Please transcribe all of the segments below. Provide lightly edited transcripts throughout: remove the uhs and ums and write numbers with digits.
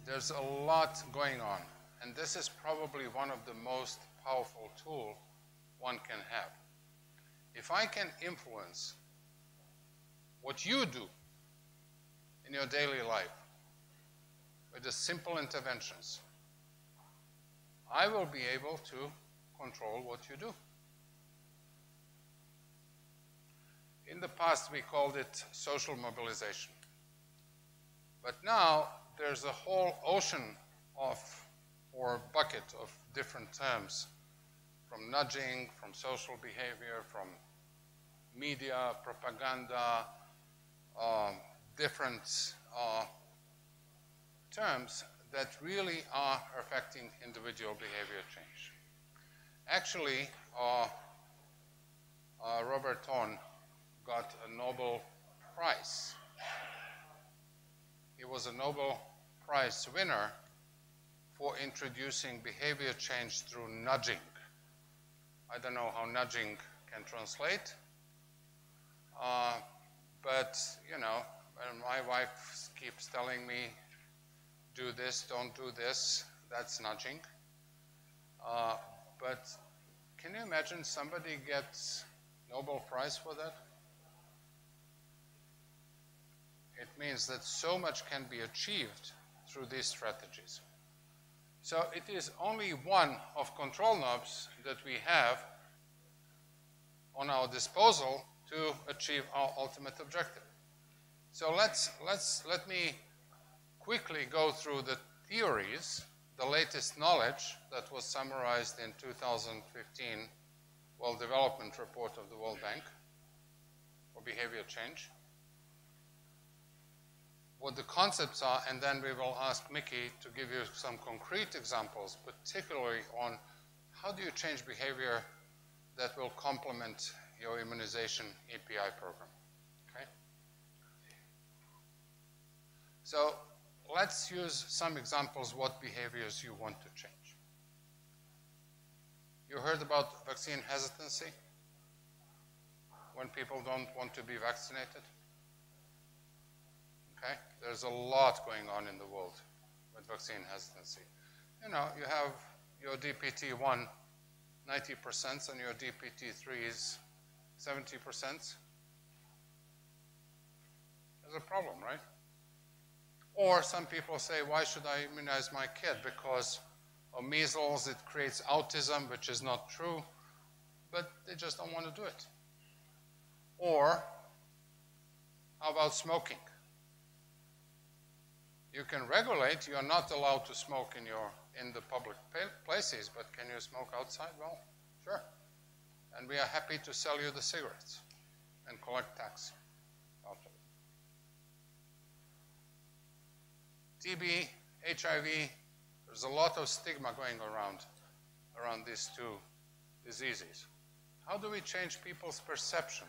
there's a lot going on, and this is probably one of the most powerful tools one can have. If I can influence what you do in your daily life with the simple interventions, I will be able to control what you do. In the past, we called it social mobilization. But now, there's a whole ocean of, or bucket of different terms, from nudging, from social behavior, from media, propaganda, different terms that really are affecting individual behavior change. Actually, Robert Thorne got a Nobel Prize. He was a Nobel Prize winner for introducing behavior change through nudging. I don't know how nudging can translate, but you know, when my wife keeps telling me, do this, don't do this, that's nudging. But can you imagine somebody gets Nobel Prize for that? It means that so much can be achieved through these strategies. So it is only one of control knobs that we have on our disposal to achieve our ultimate objective. So let me quickly go through the theories, the latest knowledge that was summarized in 2015 World Development Report of the World Bank for behavior change, what the concepts are, and then we will ask Mickey to give you some concrete examples, particularly on how do you change behavior that will complement your immunization EPI program. Okay? So let's use some examples what behaviors you want to change. You heard about vaccine hesitancy, when people don't want to be vaccinated. Okay? There's a lot going on in the world with vaccine hesitancy. You know, you have your DPT-1 90% and your DPT-3s 70%. There's a problem, right? Or some people say, why should I immunize my kid? Because of measles, it creates autism, which is not true, but they just don't want to do it. Or, how about smoking? You can regulate, you're not allowed to smoke in the public places, but can you smoke outside? Well, sure. And we are happy to sell you the cigarettes and collect tax out of it. TB, HIV, there's a lot of stigma going around these two diseases. How do we change people's perception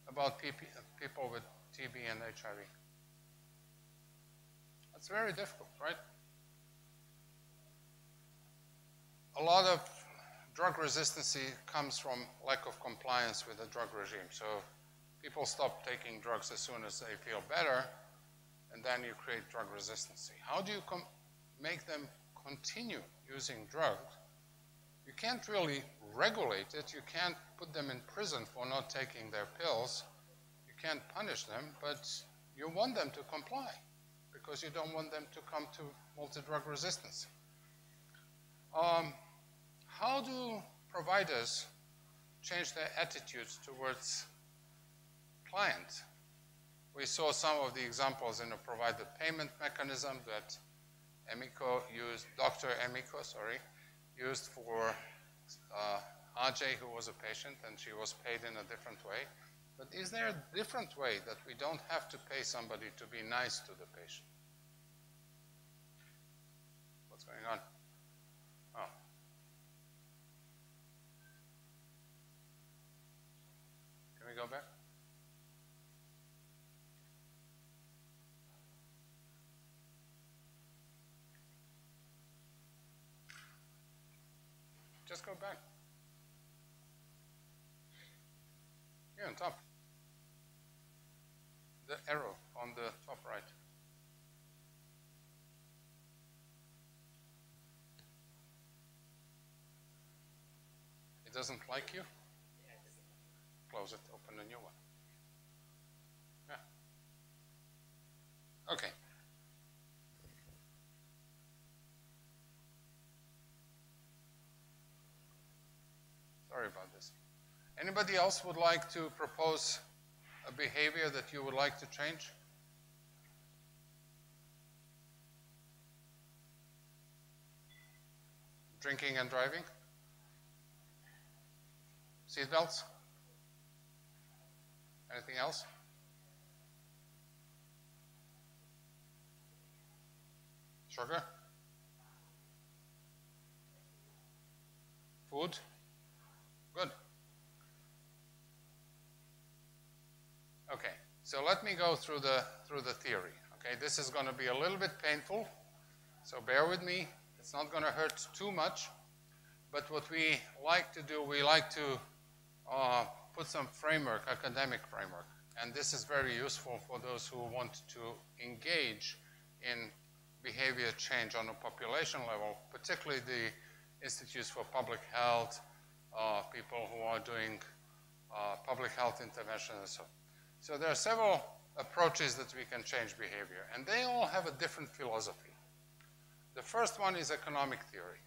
about people with TB and HIV? It's very difficult, right? A lot of drug resistance comes from lack of compliance with the drug regime. So people stop taking drugs as soon as they feel better, and then you create drug resistance. How do you make them continue using drugs? You can't really regulate it. You can't put them in prison for not taking their pills. You can't punish them, but you want them to comply, because you don't want them to come to multi-drug resistance. How do providers change their attitudes towards clients? We saw some of the examples in a provider payment mechanism that Dr. Emiko, used for RJ, who was a patient, and she was paid in a different way. But is there a different way that we don't have to pay somebody to be nice to the patient? What's going on? Oh. Can we go back? Just go back. Here on top. The arrow on the top right. It doesn't like you? Close it, open a new one. Yeah. Okay. Sorry about this. Anybody else would like to propose a behavior that you would like to change? Drinking and driving? Seatbelts? Anything else? Sugar? Food? Good. Okay, so let me go through the theory. Okay, this is going to be a little bit painful, so bear with me. It's not going to hurt too much, but what we like to do, we like to put some framework, academic framework, and this is very useful for those who want to engage in behavior change on a population level, particularly the Institutes for Public Health, people who are doing public health interventions. So there are several approaches that we can change behavior, and they all have a different philosophy. The first one is economic theory,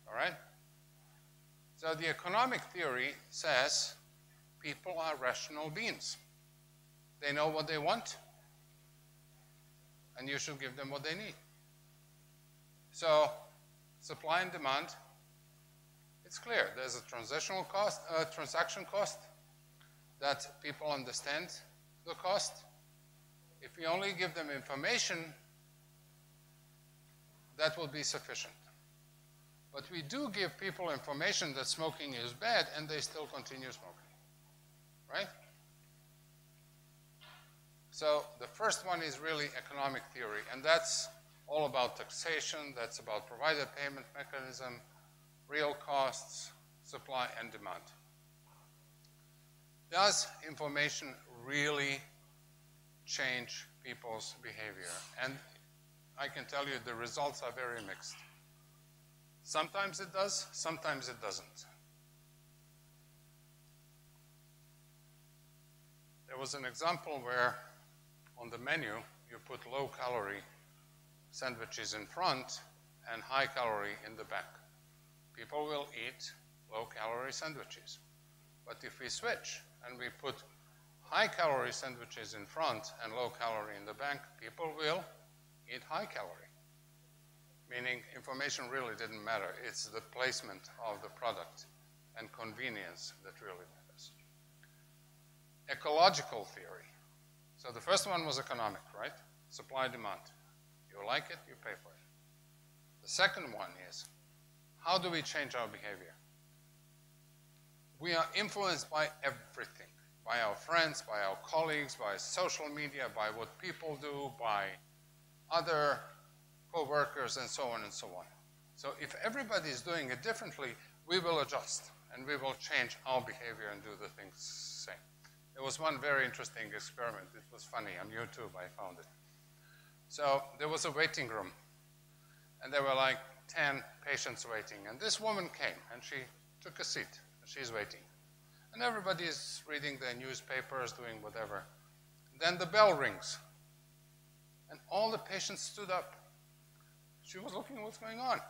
all right? So the economic theory says people are rational beings. They know what they want, and you should give them what they need. So supply and demand, it's clear. There's a transaction cost that people understand the cost. If we only give them information, that will be sufficient. But we do give people information that smoking is bad, and they still continue smoking, right? So the first one is really economic theory, and that's all about taxation, that's about provider payment mechanism, real costs, supply and demand. Does information really change people's behavior? And I can tell you the results are very mixed. Sometimes it does, sometimes it doesn't. There was an example where on the menu you put low-calorie sandwiches in front and high-calorie in the back. People will eat low-calorie sandwiches. But if we switch and we put high-calorie sandwiches in front and low-calorie in the back, people will eat high-calorie. Meaning information really didn't matter. It's the placement of the product and convenience that really matters. Ecological theory. So the first one was economic, right? Supply, demand. You like it, you pay for it. The second one is, how do we change our behavior? We are influenced by everything, by our friends, by our colleagues, by social media, by what people do, by other co-workers, and so on and so on. So if everybody is doing it differently, we will adjust, and we will change our behavior and do the things same. There was one very interesting experiment. It was funny. On YouTube, I found it. So there was a waiting room, and there were like 10 patients waiting. And this woman came, and she took a seat, and she's waiting. And everybody is reading their newspapers, doing whatever. Then the bell rings, and all the patients stood up. She was looking at what's going on.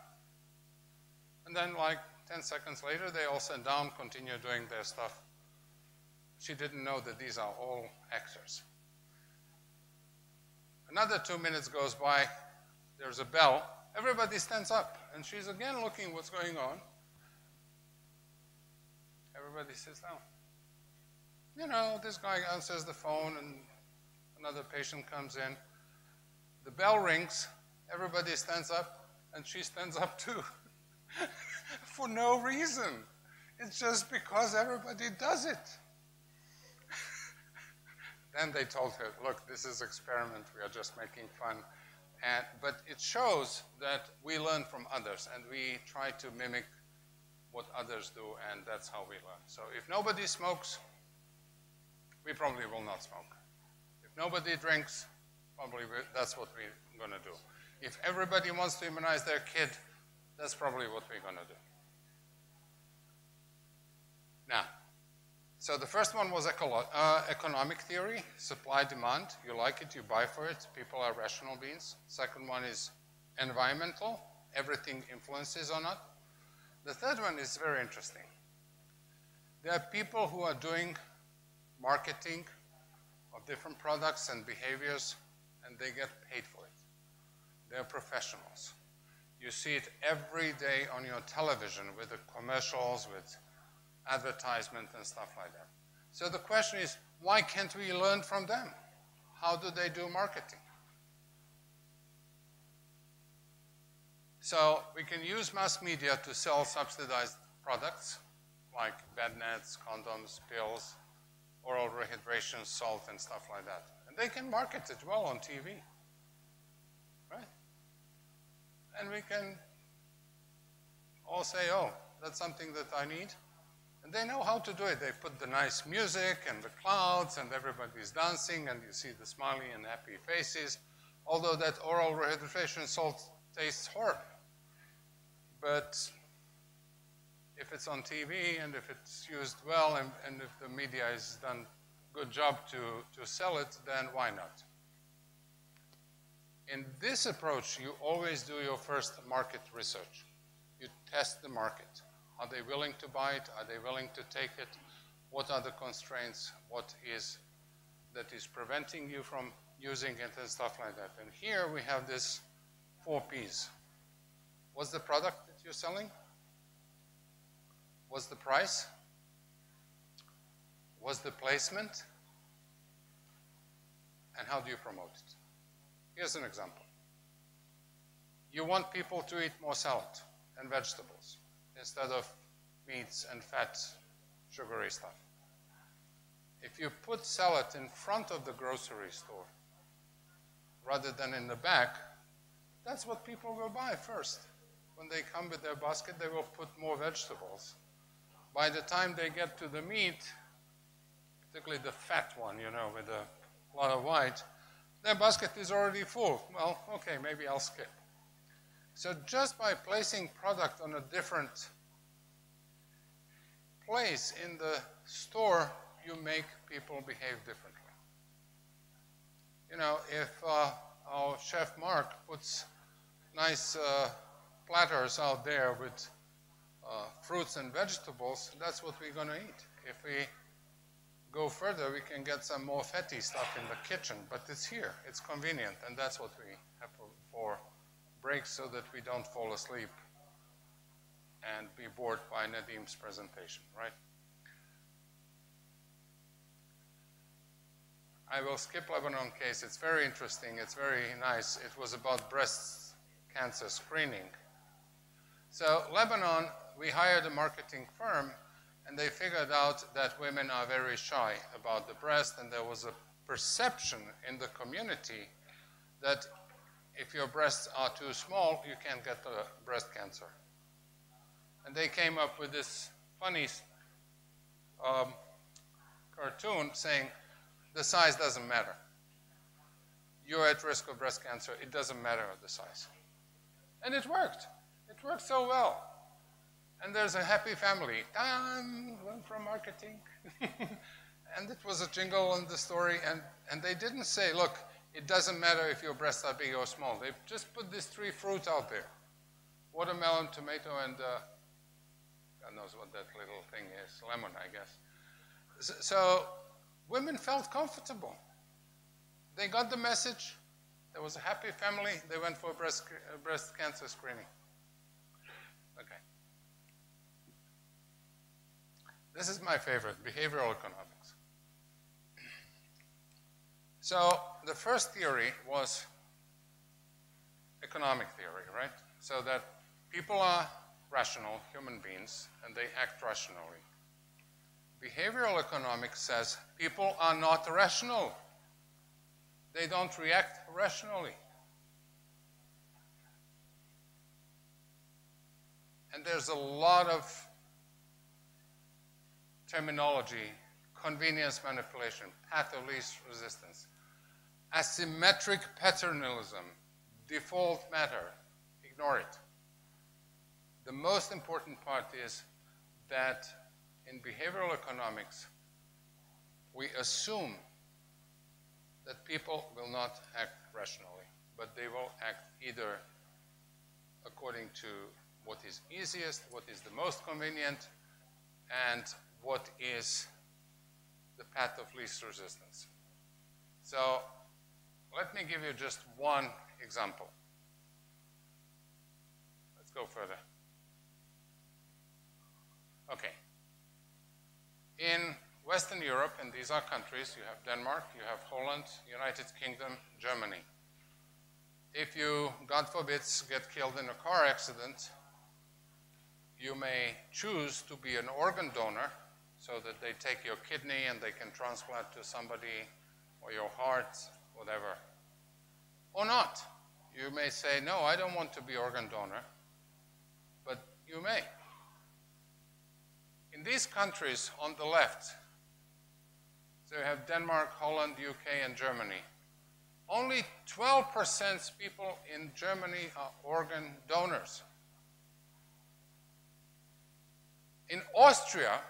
And then like 10 seconds later, they all sat down, continued doing their stuff. She didn't know that these are all actors. Another 2 minutes goes by, there's a bell, everybody stands up, and she's again looking what's going on. Everybody sits down. You know, this guy answers the phone, and another patient comes in. The bell rings, everybody stands up, and she stands up too. For no reason. It's just because everybody does it. Then they told her, look, this is experiment, we are just making fun. But it shows that we learn from others, and we try to mimic what others do, and that's how we learn. So if nobody smokes, we probably will not smoke. If nobody drinks, probably that's what we're going to do. If everybody wants to immunize their kid, that's probably what we're going to do. So the first one was economic theory, supply demand. You like it, you buy for it. People are rational beings. Second one is environmental. Everything influences on it. The third one is very interesting. There are people who are doing marketing of different products and behaviors, and they get paid for it. They're professionals. You see it every day on your television with the commercials, with advertisement and stuff like that. So the question is, why can't we learn from them? How do they do marketing? So we can use mass media to sell subsidized products like bed nets, condoms, pills, oral rehydration, salt, and stuff like that. And they can market it well on TV, right? And we can all say, oh, that's something that I need. And they know how to do it. They put the nice music and the clouds and everybody's dancing and you see the smiley and happy faces. Although that oral rehydration salt tastes horrible. But if it's on TV and if it's used well and if the media has done a good job to sell it, then why not? In this approach, you always do your first market research. You test the market. Are they willing to buy it? Are they willing to take it? What are the constraints? What is that is preventing you from using it and stuff like that? And here we have this 4 Ps. What's the product that you're selling? What's the price? What's the placement? And how do you promote it? Here's an example. You want people to eat more salad and vegetables instead of meats and fat, sugary stuff. If you put salad in front of the grocery store rather than in the back, that's what people will buy first. When they come with their basket, they will put more vegetables. By the time they get to the meat, particularly the fat one, you know, with a lot of white, their basket is already full. Well, okay, maybe I'll skip. So just by placing product on a different place in the store, you make people behave differently. You know, if our chef Mark puts nice platters out there with fruits and vegetables, that's what we're going to eat. If we go further, we can get some more fatty stuff in the kitchen, but it's here, it's convenient, and that's what we have for breaks so that we don't fall asleep and be bored by Nadim's presentation, right? I will skip Lebanon case. It's very interesting. It's very nice. It was about breast cancer screening. So Lebanon, we hired a marketing firm, and they figured out that women are very shy about the breast, and there was a perception in the community that if your breasts are too small, you can't get breast cancer. And they came up with this funny cartoon saying, the size doesn't matter. You're at risk of breast cancer. It doesn't matter the size. And it worked. It worked so well. And there's a happy family. Time from marketing. And it was a jingle in the story. And they didn't say, look, it doesn't matter if your breasts are big or small. They just put these 3 fruits out there. Watermelon, tomato, and God knows what that little thing is. Lemon, I guess. So women felt comfortable. They got the message. There was a happy family. They went for breast cancer screening. Okay. This is my favorite, behavioral economics. So the first theory was economic theory, right? So that people are rational human beings and they act rationally. Behavioral economics says people are not rational. They don't react rationally. And there's a lot of terminology, convenience manipulation, path of least resistance, asymmetric paternalism, default matter, ignore it. The most important part is that in behavioral economics, we assume that people will not act rationally, but they will act either according to what is easiest, what is the most convenient, and what is the path of least resistance. So let me give you just one example. Let's go further. Okay. In Western Europe, and these are countries, you have Denmark, you have Holland, United Kingdom, Germany. If you, God forbid, get killed in a car accident, you may choose to be an organ donor so that they take your kidney and they can transplant to somebody, or your heart, whatever. Or not. You may say, no, I don't want to be organ donor, but you may. In these countries on the left, so you have Denmark, Holland, UK, and Germany. Only 12% people in Germany are organ donors. In Austria,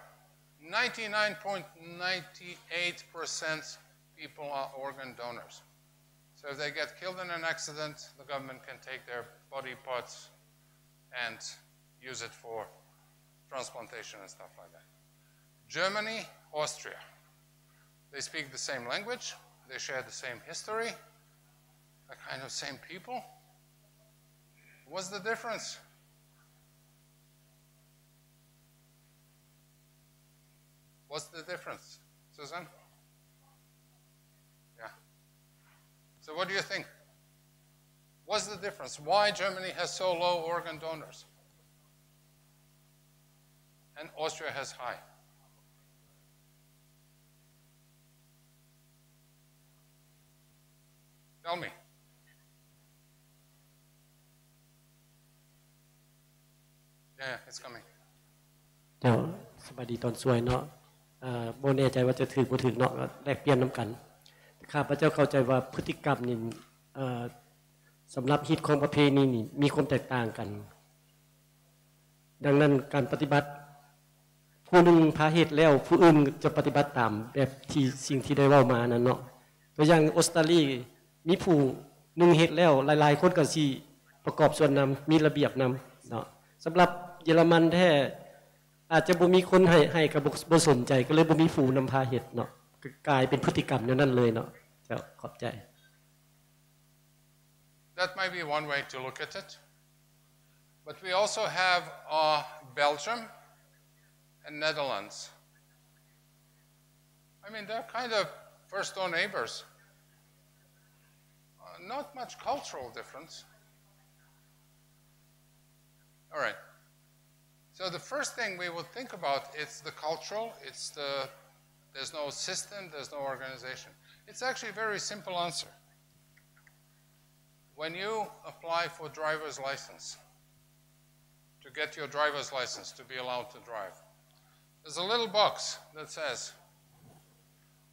99.98% people are organ donors. So if they get killed in an accident, the government can take their body parts and use it for transplantation and stuff like that. Germany, Austria. They speak the same language. They share the same history, the kind of same people. What's the difference? What's the difference, Susan? Yeah. So what do you think? What's the difference? Why Germany has so low organ donors? And Austria has high. Tell me. Yeah, it's coming. เดี๋ยวสวัสดีตอนสวยเนาะโบแน่ใจว่าจะถือบ่ถือเนาะแลกเปลี่ยนน้ำกันข้าพเจ้าเข้าใจว่าพฤติกรรมนี่สำหรับฮิตของประเพณีนี่มีความแตกต่างกันดังนั้นการปฏิบัติผู้หนึ่งพาเหตุแล้วผู้อื่นจะปฏิบัติตามแบบที่สิ่งที่ได้เว้ามานั่นเนาะตัวอย่างออสเตรเลียมีผู้หนึ่งเหตุแล้วหลายๆคนก็สิประกอบส่วนนำมีระเบียบนำเนาะสำหรับเยอรมันแท้อาจจะบ่มีคนให้ก็บ่สนใจก็เลยบ่มีผู้นำพาเหตุเนาะกลายเป็นพฤติกรรมอย่างนั้นเลยเนาะเจ้าขอบใจ That might be one way to look at it. But we also have Belgium and Netherlands. I mean, they're kind of first-door neighbors. Not much cultural difference. All right. So the first thing we would think about is the cultural. There's no system, there's no organization. It's actually a very simple answer. When you apply for driver's license, to get your driver's license to be allowed to drive, there's a little box that says,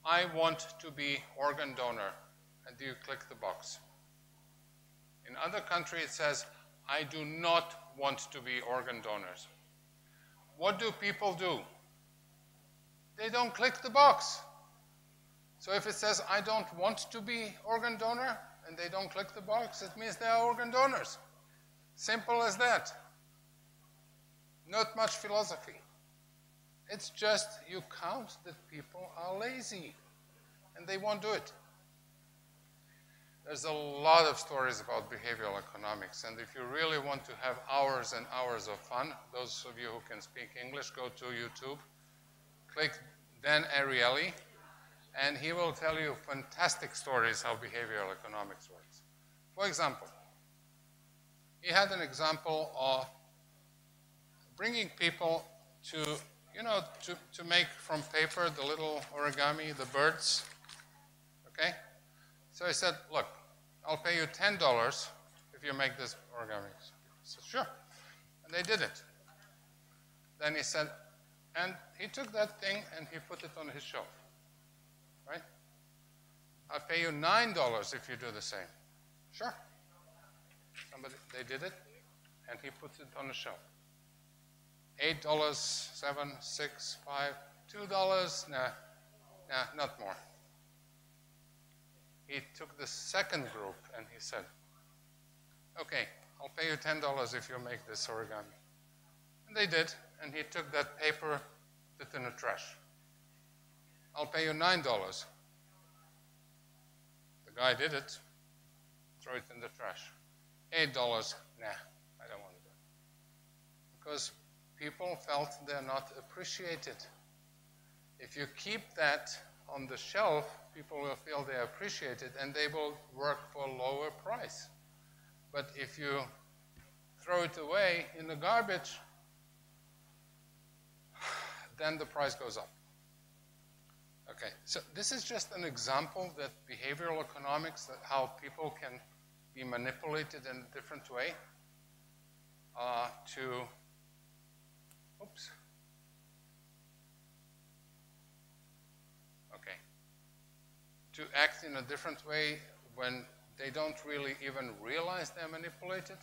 I want to be organ donor, and you click the box. In other countries it says, I do not want to be organ donors. What do people do? They don't click the box. So if it says, I don't want to be organ donor, and they don't click the box, it means they are organ donors. Simple as that. Not much philosophy. It's just you count that people are lazy, and they won't do it. There's a lot of stories about behavioral economics, and if you really want to have hours and hours of fun, those of you who can speak English, go to YouTube, click Dan Ariely, and he will tell you fantastic stories how behavioral economics works. For example, he had an example of bringing people to, to make from paper the little origami, the birds, okay? So he said, look, I'll pay you $10 if you make this origami. I said, sure. And they did it. Then he said, and he took that thing and he put it on his shelf, right? I'll pay you $9 if you do the same. Sure. They did it, and he puts it on the shelf. $8, $7, $6, $5, $2, nah. Nah, not more. He took the second group and he said, okay, I'll pay you $10 if you make this origami. And they did, and he took that paper, put it in the trash. I'll pay you $9. The guy did it, throw it in the trash. $8, nah, I don't want to do it. Because people felt they're not appreciated. If you keep that on the shelf, people will feel they're appreciated and they will work for a lower price. But if you throw it away in the garbage, then the price goes up. Okay, so this is just an example that behavioral economics, that how people can be manipulated in a different way to act in a different way when they don't really even realize they're manipulated.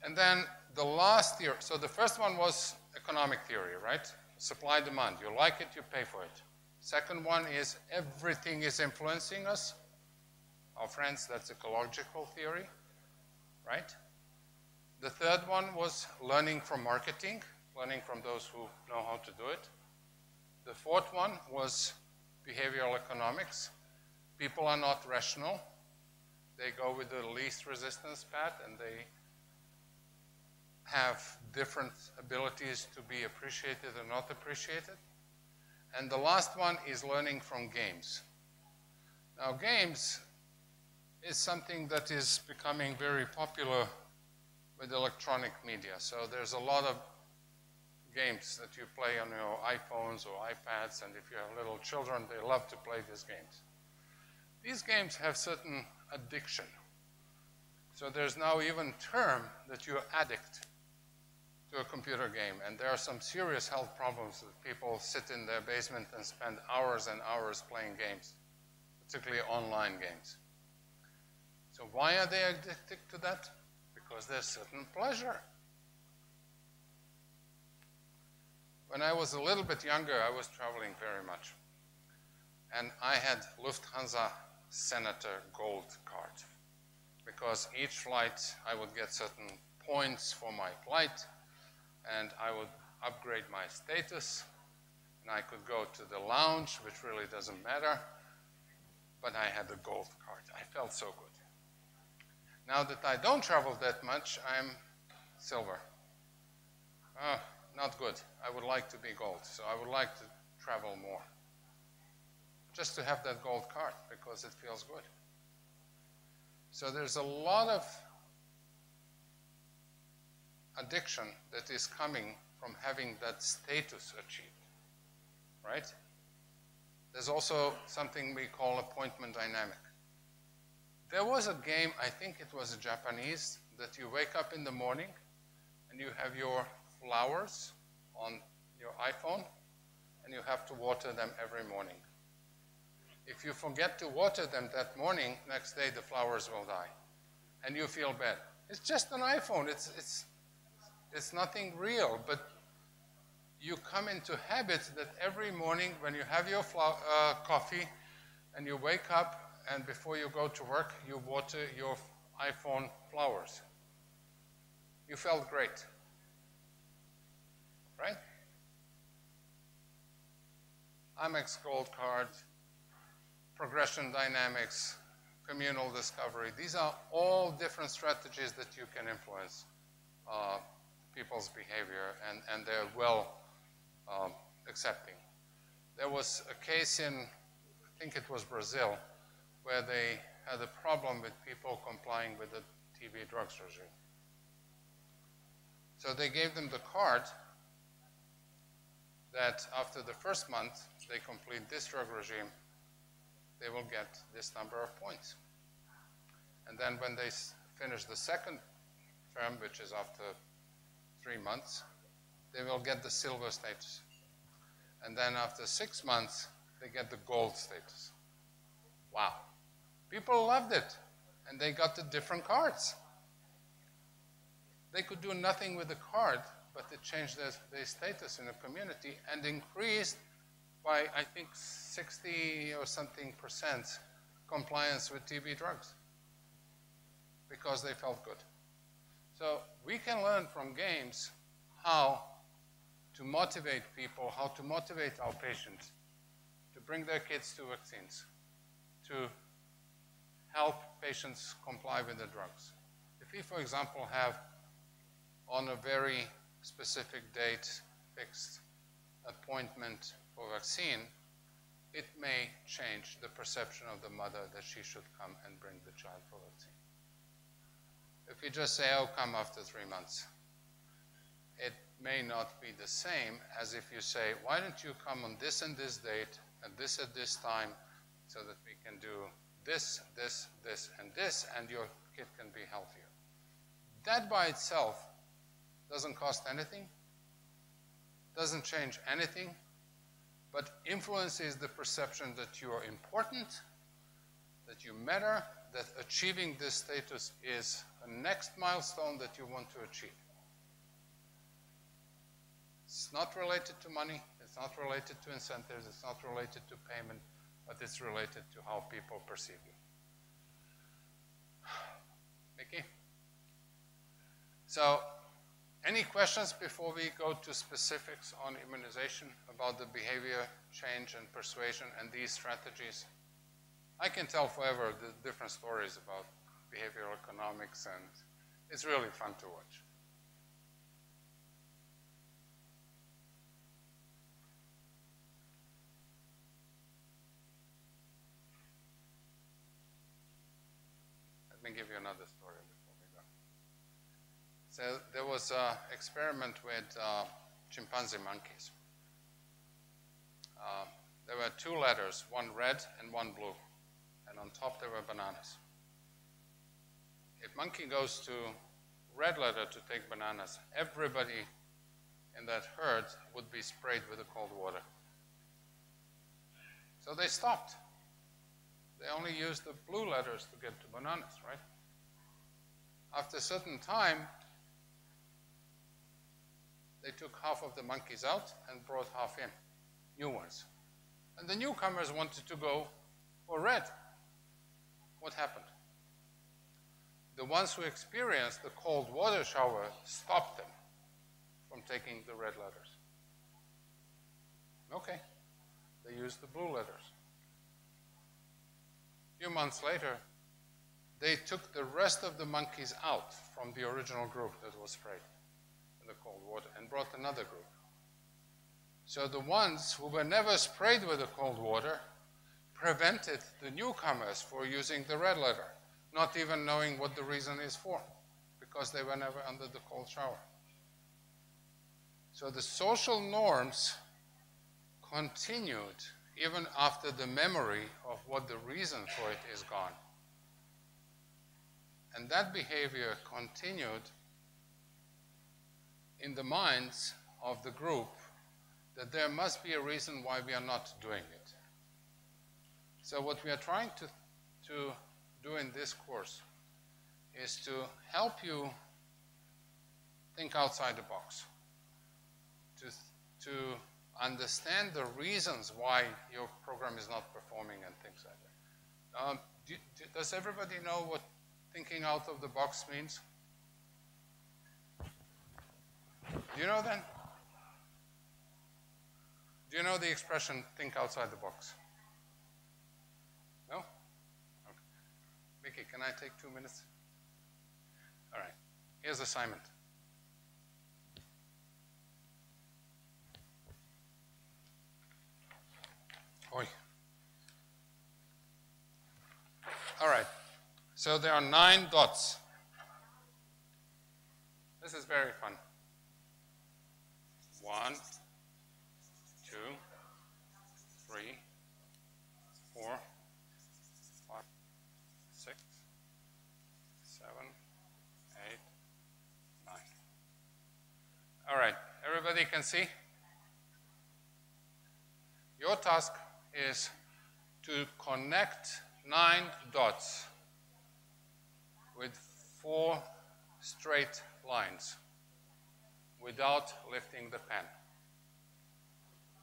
And then the last theory, so the first one was economic theory, right? Supply demand, you like it, you pay for it. Second one is everything is influencing us. Our friends, that's ecological theory, right? The third one was learning from marketing, learning from those who know how to do it. The fourth one was behavioral economics. People are not rational. They go with the least resistance path and they have different abilities to be appreciated or not appreciated. And the last one is learning from games. Now, games is something that is becoming very popular with electronic media. So there's a lot of games that you play on your iPhones or iPads, and if you have little children, they love to play these games. These games have certain addiction. So there's now even a term that you're addict to a computer game, and there are some serious health problems that people sit in their basement and spend hours and hours playing games, particularly online games. So why are they addicted to that? Because there's certain pleasure. When I was a little bit younger, I was traveling very much. And I had Lufthansa Senator Gold card. Because each flight, I would get certain points for my flight, and I would upgrade my status, and I could go to the lounge, which really doesn't matter, but I had the gold card. I felt so good. Now that I don't travel that much, I'm silver. Not good. I would like to be gold, so I would like to travel more. Just to have that gold card, because it feels good. So there's a lot of addiction that is coming from having that status achieved, right? There's also something we call appointment dynamic. There was a game, I think it was a Japanese, that you wake up in the morning and you have your flowers on your iPhone and you have to water them every morning. If you forget to water them that morning, next day the flowers will die and you feel bad. It's just an iPhone, it's nothing real, but you come into habit that every morning when you have your coffee and you wake up and before you go to work, you water your iPhone flowers. You felt great, right? Amex Gold Card, progression dynamics, communal discovery. These are all different strategies that you can influence people's behavior, and they're well accepting. There was a case in, I think it was Brazil, where they had a problem with people complying with the TV drugs regime. So they gave them the card that after the first month they complete this drug regime, they will get this number of points. And then when they finish the second term, which is after 3 months, they will get the silver status. And then after 6 months, they get the gold status. Wow. People loved it, and they got the different cards. They could do nothing with the card, but it changed their status in the community and increased by, I think, 60 or something % compliance with TB drugs because they felt good. So we can learn from games how to motivate people, how to motivate our patients to bring their kids to vaccines, to help patients comply with the drugs. If we, for example, have on a very specific date fixed appointment for vaccine, it may change the perception of the mother that she should come and bring the child for vaccine. If you just say, oh, come after 3 months, it may not be the same as if you say, why don't you come on this and this date and this at this time so that we can do this, this, this, and this, and your kid can be healthier. That by itself doesn't cost anything, doesn't change anything, but influences the perception that you are important, that you matter, that achieving this status is a next milestone that you want to achieve. It's not related to money, it's not related to incentives, it's not related to payment, but it's related to how people perceive you. Mickey? So, any questions before we go to specifics on immunization about the behavior change and persuasion and these strategies? I can tell forever the different stories about behavioral economics, and it's really fun to watch. Let me give you another story before we go. So there was an experiment with chimpanzee monkeys. There were 2 letters, one red and one blue, and on top there were bananas. If monkey goes to red letter to take bananas, everybody in that herd would be sprayed with the cold water. So they stopped. They only used the blue letters to get to bananas, right? After a certain time, they took half of the monkeys out and brought half in, new ones. And the newcomers wanted to go for red. What happened? The ones who experienced the cold water shower stopped them from taking the red letters. Okay, they used the blue letters. A few months later, they took the rest of the monkeys out from the original group that was sprayed in the cold water and brought another group. So the ones who were never sprayed with the cold water prevented the newcomers from using the red letter, not even knowing what the reason is for, because they were never under the cold shower. So the social norms continued even after the memory of what the reason for it is gone. And that behavior continued in the minds of the group that there must be a reason why we are not doing it. So what we are trying to do in this course is to help you think outside the box, to understand the reasons why your program is not performing and things like that. Does everybody know what thinking out of the box means? Do you know then? Do you know the expression, think outside the box? No? Okay. Vicky, can I take 2 minutes? All right. Here's assignment. Oi. All right. So there are 9 dots. This is very fun. 1, 2, 3, 4, 5, 6, 7, 8, 9. All right, everybody can see? Your task is to connect 9 dots with 4 straight lines, with without lifting the pen.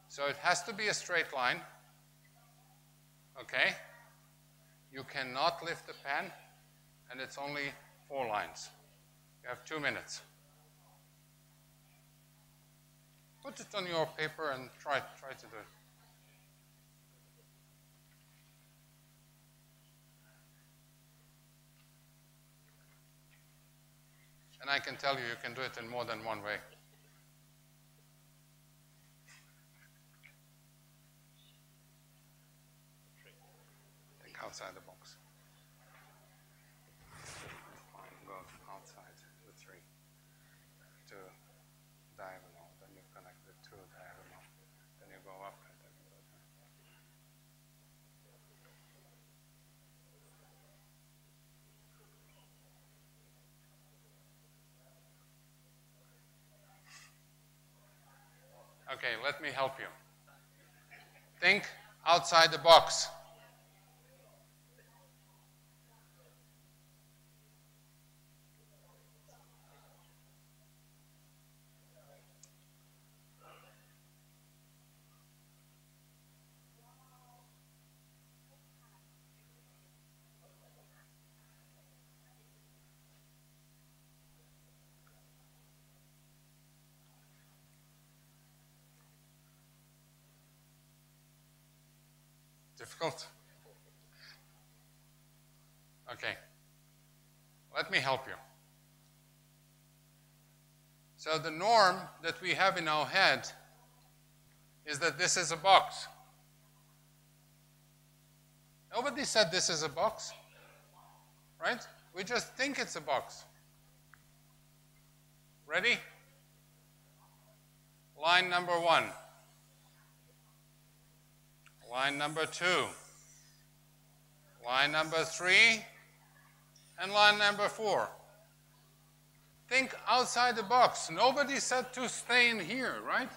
So it has to be a straight line, okay? You cannot lift the pen, and it's only 4 lines. You have 2 minutes. Put it on your paper and try to do it. And I can tell you, you can do it in more than one way. Think outside the box. Go outside the 3 to diagonal, then you connect the 2 diagonal, then you go up and then you go down. Okay, let me help you. Think outside the box. Difficult? Okay. Let me help you. So the norm that we have in our head is that this is a box. Nobody said this is a box, right? We just think it's a box. Ready? Line number 1. Line number 2. Line number 3. And line number 4. Think outside the box. Nobody said to stay in here, right?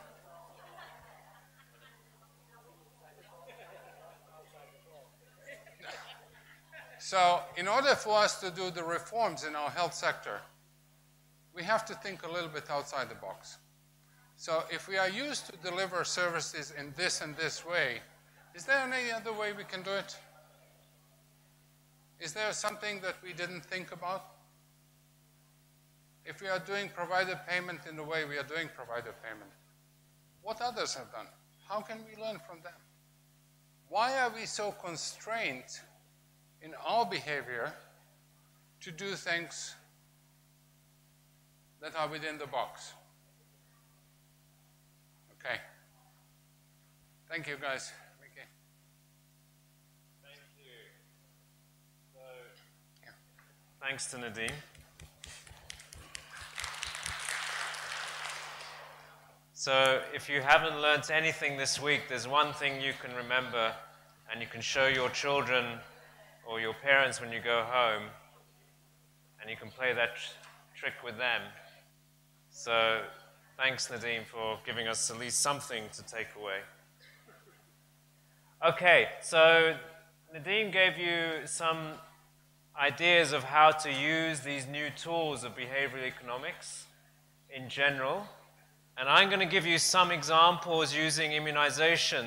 So, in order for us to do the reforms in our health sector, we have to think a little bit outside the box. So, if we are used to deliver services in this and this way, is there any other way we can do it? Is there something that we didn't think about? If we are doing provider payment in the way we are doing provider payment, what others have done? How can we learn from them? Why are we so constrained in our behavior to do things that are within the box? Okay. Thank you, guys. Thanks to Nadim. So if you haven't learnt anything this week, there's one thing you can remember and you can show your children or your parents when you go home, and you can play that trick with them. So thanks, Nadim, for giving us at least something to take away. Okay, so Nadim gave you some ideas of how to use these new tools of behavioral economics in general. And I'm going to give you some examples using immunization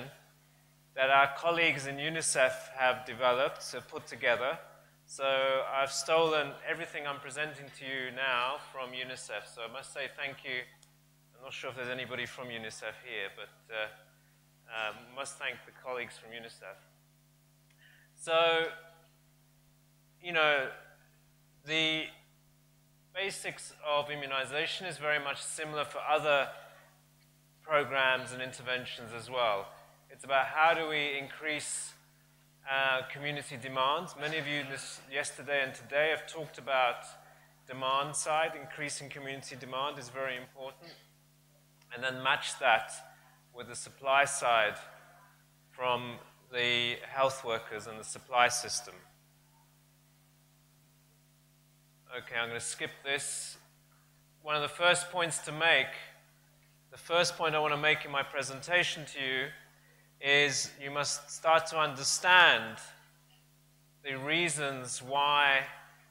that our colleagues in UNICEF have developed, put together. So I've stolen everything I'm presenting to you now from UNICEF. So I must say thank you. I'm not sure if there's anybody from UNICEF here, but must thank the colleagues from UNICEF. So, you know, the basics of immunization is very much similar for other programs and interventions as well. It's about how do we increase community demand. Many of you yesterday and today have talked about demand side. Increasing community demand is very important. And then match that with the supply side from the health workers and the supply system. Okay, I'm going to skip this. One of the first points to make, the first point I want to make in my presentation to you is you must start to understand the reasons why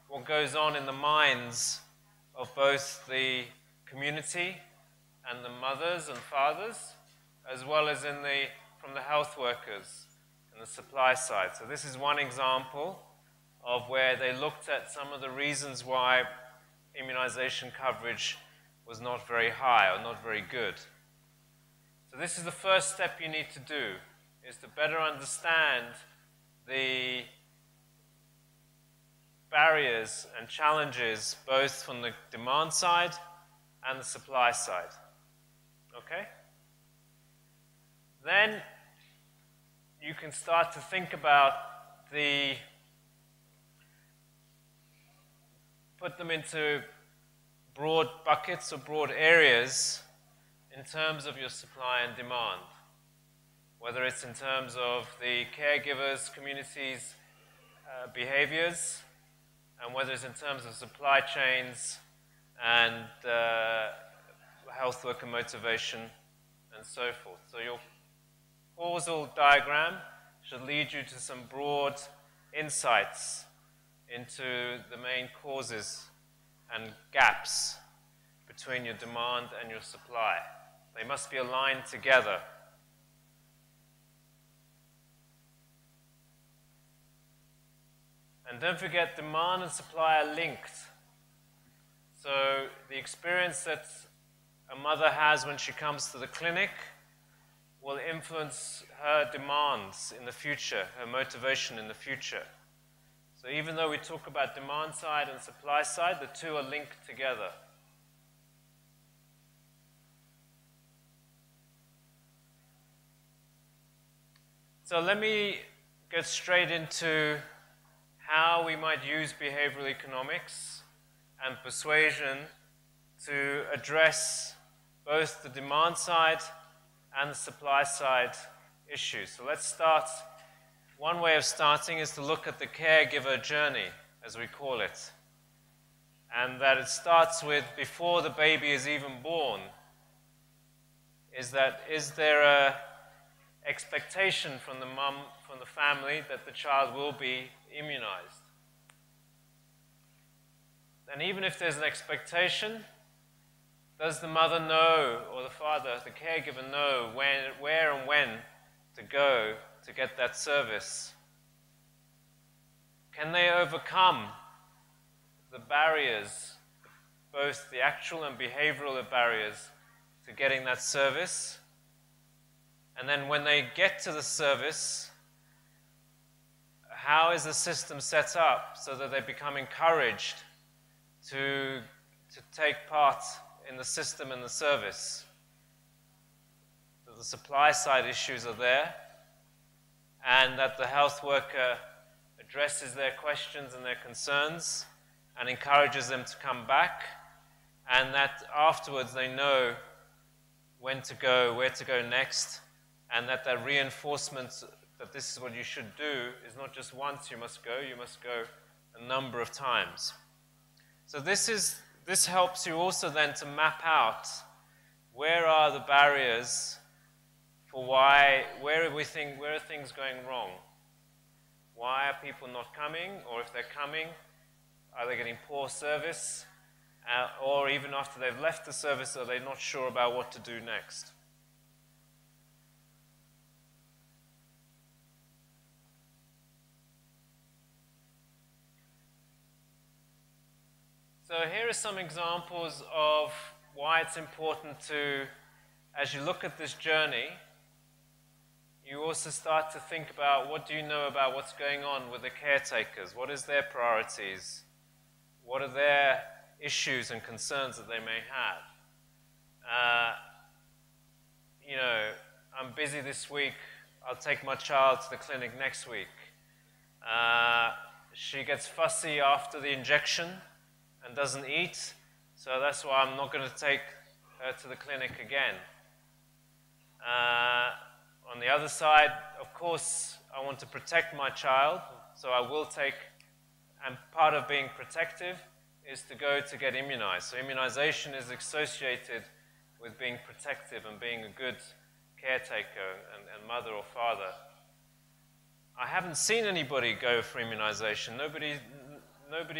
what goes on in the minds of both the community and the mothers and fathers, as well as from the health workers and the supply side. So this is one example of where they looked at some of the reasons why immunization coverage was not very high or not very good. So this is the first step you need to do, is to better understand the barriers and challenges both from the demand side and the supply side. Okay? Then you can start to think about put them into broad buckets or broad areas in terms of your supply and demand. Whether it's in terms of the caregivers, communities' behaviors, and whether it's in terms of supply chains and health worker motivation and so forth. So your causal diagram should lead you to some broad insights into the main causes and gaps between your demand and your supply. They must be aligned together. And don't forget, demand and supply are linked. So the experience that a mother has when she comes to the clinic will influence her demands in the future, her motivation in the future. So even though we talk about demand side and supply side, the two are linked together. So let me get straight into how we might use behavioral economics and persuasion to address both the demand side and the supply side issues. So let's start. One way of starting is to look at the caregiver journey, as we call it. And that it starts with before the baby is even born. Is there a expectation from the mum, from the family, that the child will be immunized? And even if there's an expectation, does the mother know, or the father, the caregiver know where and when to go to get that service? Can they overcome the barriers, both the actual and behavioral barriers, to getting that service? And then when they get to the service, how is the system set up so that they become encouraged to take part in the system and the service? That the supply side issues are there, and that the health worker addresses their questions and their concerns and encourages them to come back, and that afterwards they know when to go, where to go next, and that reinforcement that this is what you should do is not just once you must go a number of times. So this helps you also then to map out where are the barriers for where are things going wrong? Why are people not coming? Or if they're coming, are they getting poor service? Or even after they've left the service, are they not sure about what to do next? So here are some examples of why it's important to, as you look at this journey, you also start to think about what do you know about what's going on with the caretakers? What is their priorities? What are their issues and concerns that they may have? I'm busy this week. I'll take my child to the clinic next week. She gets fussy after the injection and doesn't eat, so that's why I'm not going to take her to the clinic again. On the other side, of course, I want to protect my child, so I will take, and part of being protective is to go to get immunized. So immunization is associated with being protective and being a good caretaker and mother or father. I haven't seen anybody go for immunization. Nobody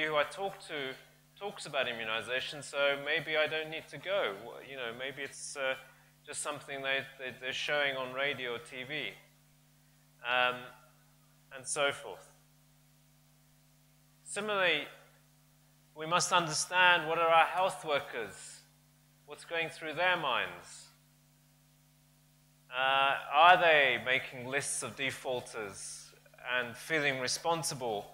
who I talk to talks about immunization, so maybe I don't need to go. You know, maybe it's just something they're showing on radio or TV, and so forth. Similarly, we must understand what are our health workers, what's going through their minds. Are they making lists of defaulters and feeling responsible?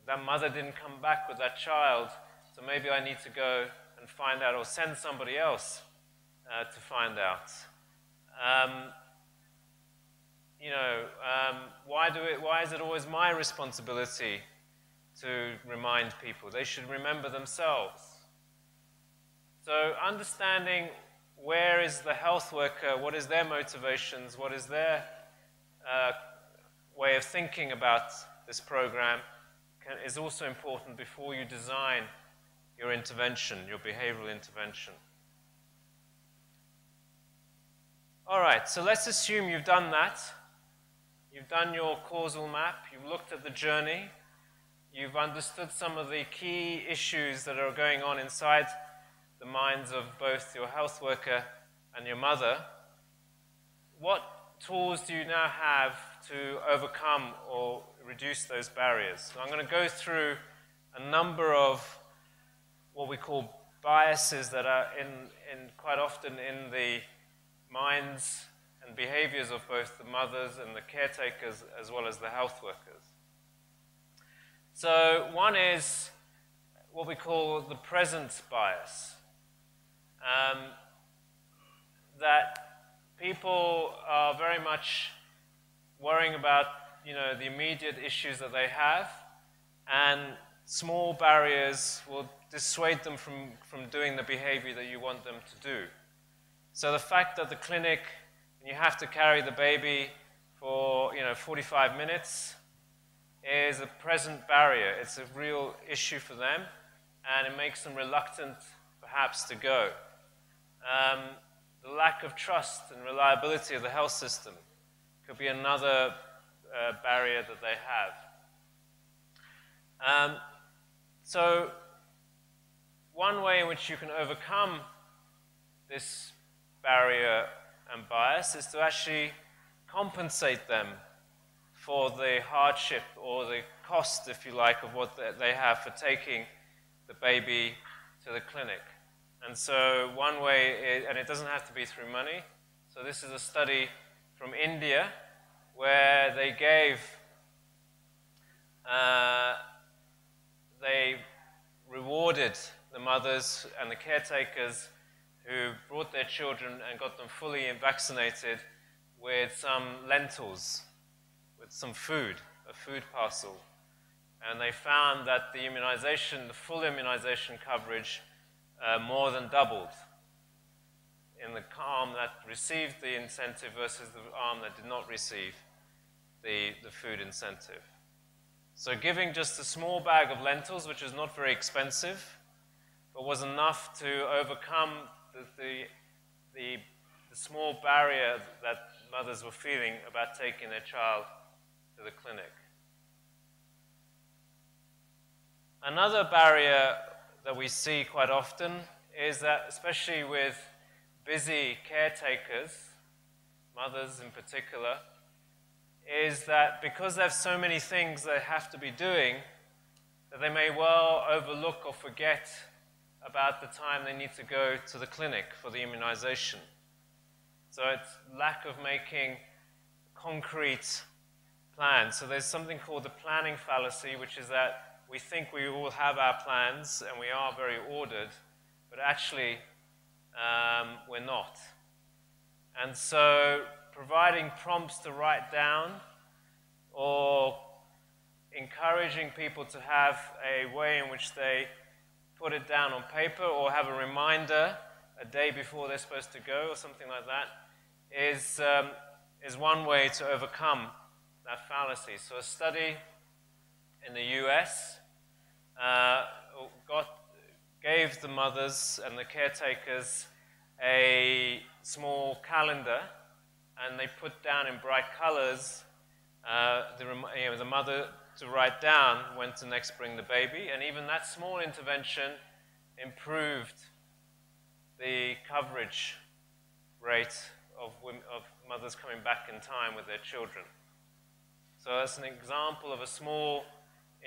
That mother didn't come back with that child, so maybe I need to go and find out, or send somebody else to find out. Why is it always my responsibility to remind people? They should remember themselves. So understanding where is the health worker, what is their motivations, what is their way of thinking about this program is also important before you design your intervention, your behavioral intervention. All right, so let's assume you've done that. You've done your causal map, you've looked at the journey, you've understood some of the key issues that are going on inside the minds of both your health worker and your mother. What tools do you now have to overcome or reduce those barriers? So I'm going to go through a number of what we call biases that are quite often in the minds and behaviors of both the mothers and the caretakers as well as the health workers. So one is what we call the present bias. That people are very much worrying about, the immediate issues that they have, and small barriers will dissuade them from doing the behavior that you want them to do. So the fact that the clinic, you have to carry the baby for 45 minutes is a present barrier. It's a real issue for them, and it makes them reluctant perhaps to go. The lack of trust and reliability of the health system could be another barrier that they have. So one way in which you can overcome this barrier and bias is to actually compensate them for the hardship or the cost, if you like, of what they have for taking the baby to the clinic. And so one way, and it doesn't have to be through money, so this is a study from India where they rewarded the mothers and the caretakers who brought their children and got them fully vaccinated with some lentils, with some food, a food parcel. And they found that the immunization, the full immunization coverage, more than doubled in the arm that received the incentive versus the arm that did not receive the food incentive. So giving just a small bag of lentils, which is not very expensive, but was enough to overcome the small barrier that mothers were feeling about taking their child to the clinic. Another barrier that we see quite often is that, especially with busy caretakers, mothers in particular, is that because they have so many things they have to be doing, that they may well overlook or forget about the time they need to go to the clinic for the immunization. So it's lack of making concrete plans. So there's something called the planning fallacy, which is that we think we all have our plans and we are very ordered, but actually we're not. And so providing prompts to write down or encouraging people to have a way in which they put it down on paper or have a reminder a day before they're supposed to go or something like that is one way to overcome that fallacy. So a study in the US gave the mothers and the caretakers a small calendar, and they put down in bright colors the mother to write down when to next bring the baby. And even that small intervention improved the coverage rate of mothers coming back in time with their children. So that's an example of a small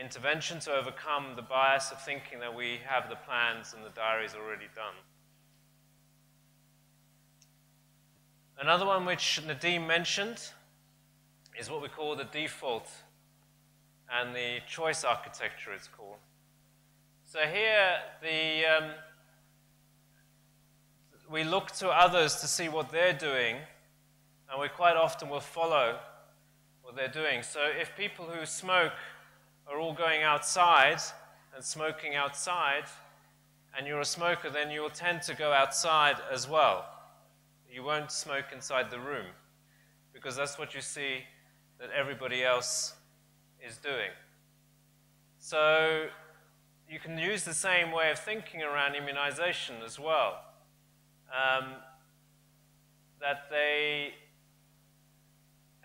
intervention to overcome the bias of thinking that we have the plans and the diaries already done. Another one which Nadeem mentioned is what we call the default and the choice architecture, it's called. So here, we look to others to see what they're doing, and we quite often will follow what they're doing. So if people who smoke are all going outside and smoking outside, and you're a smoker, then you will tend to go outside as well. You won't smoke inside the room, because that's what you see that everybody else is doing. So you can use the same way of thinking around immunization as well.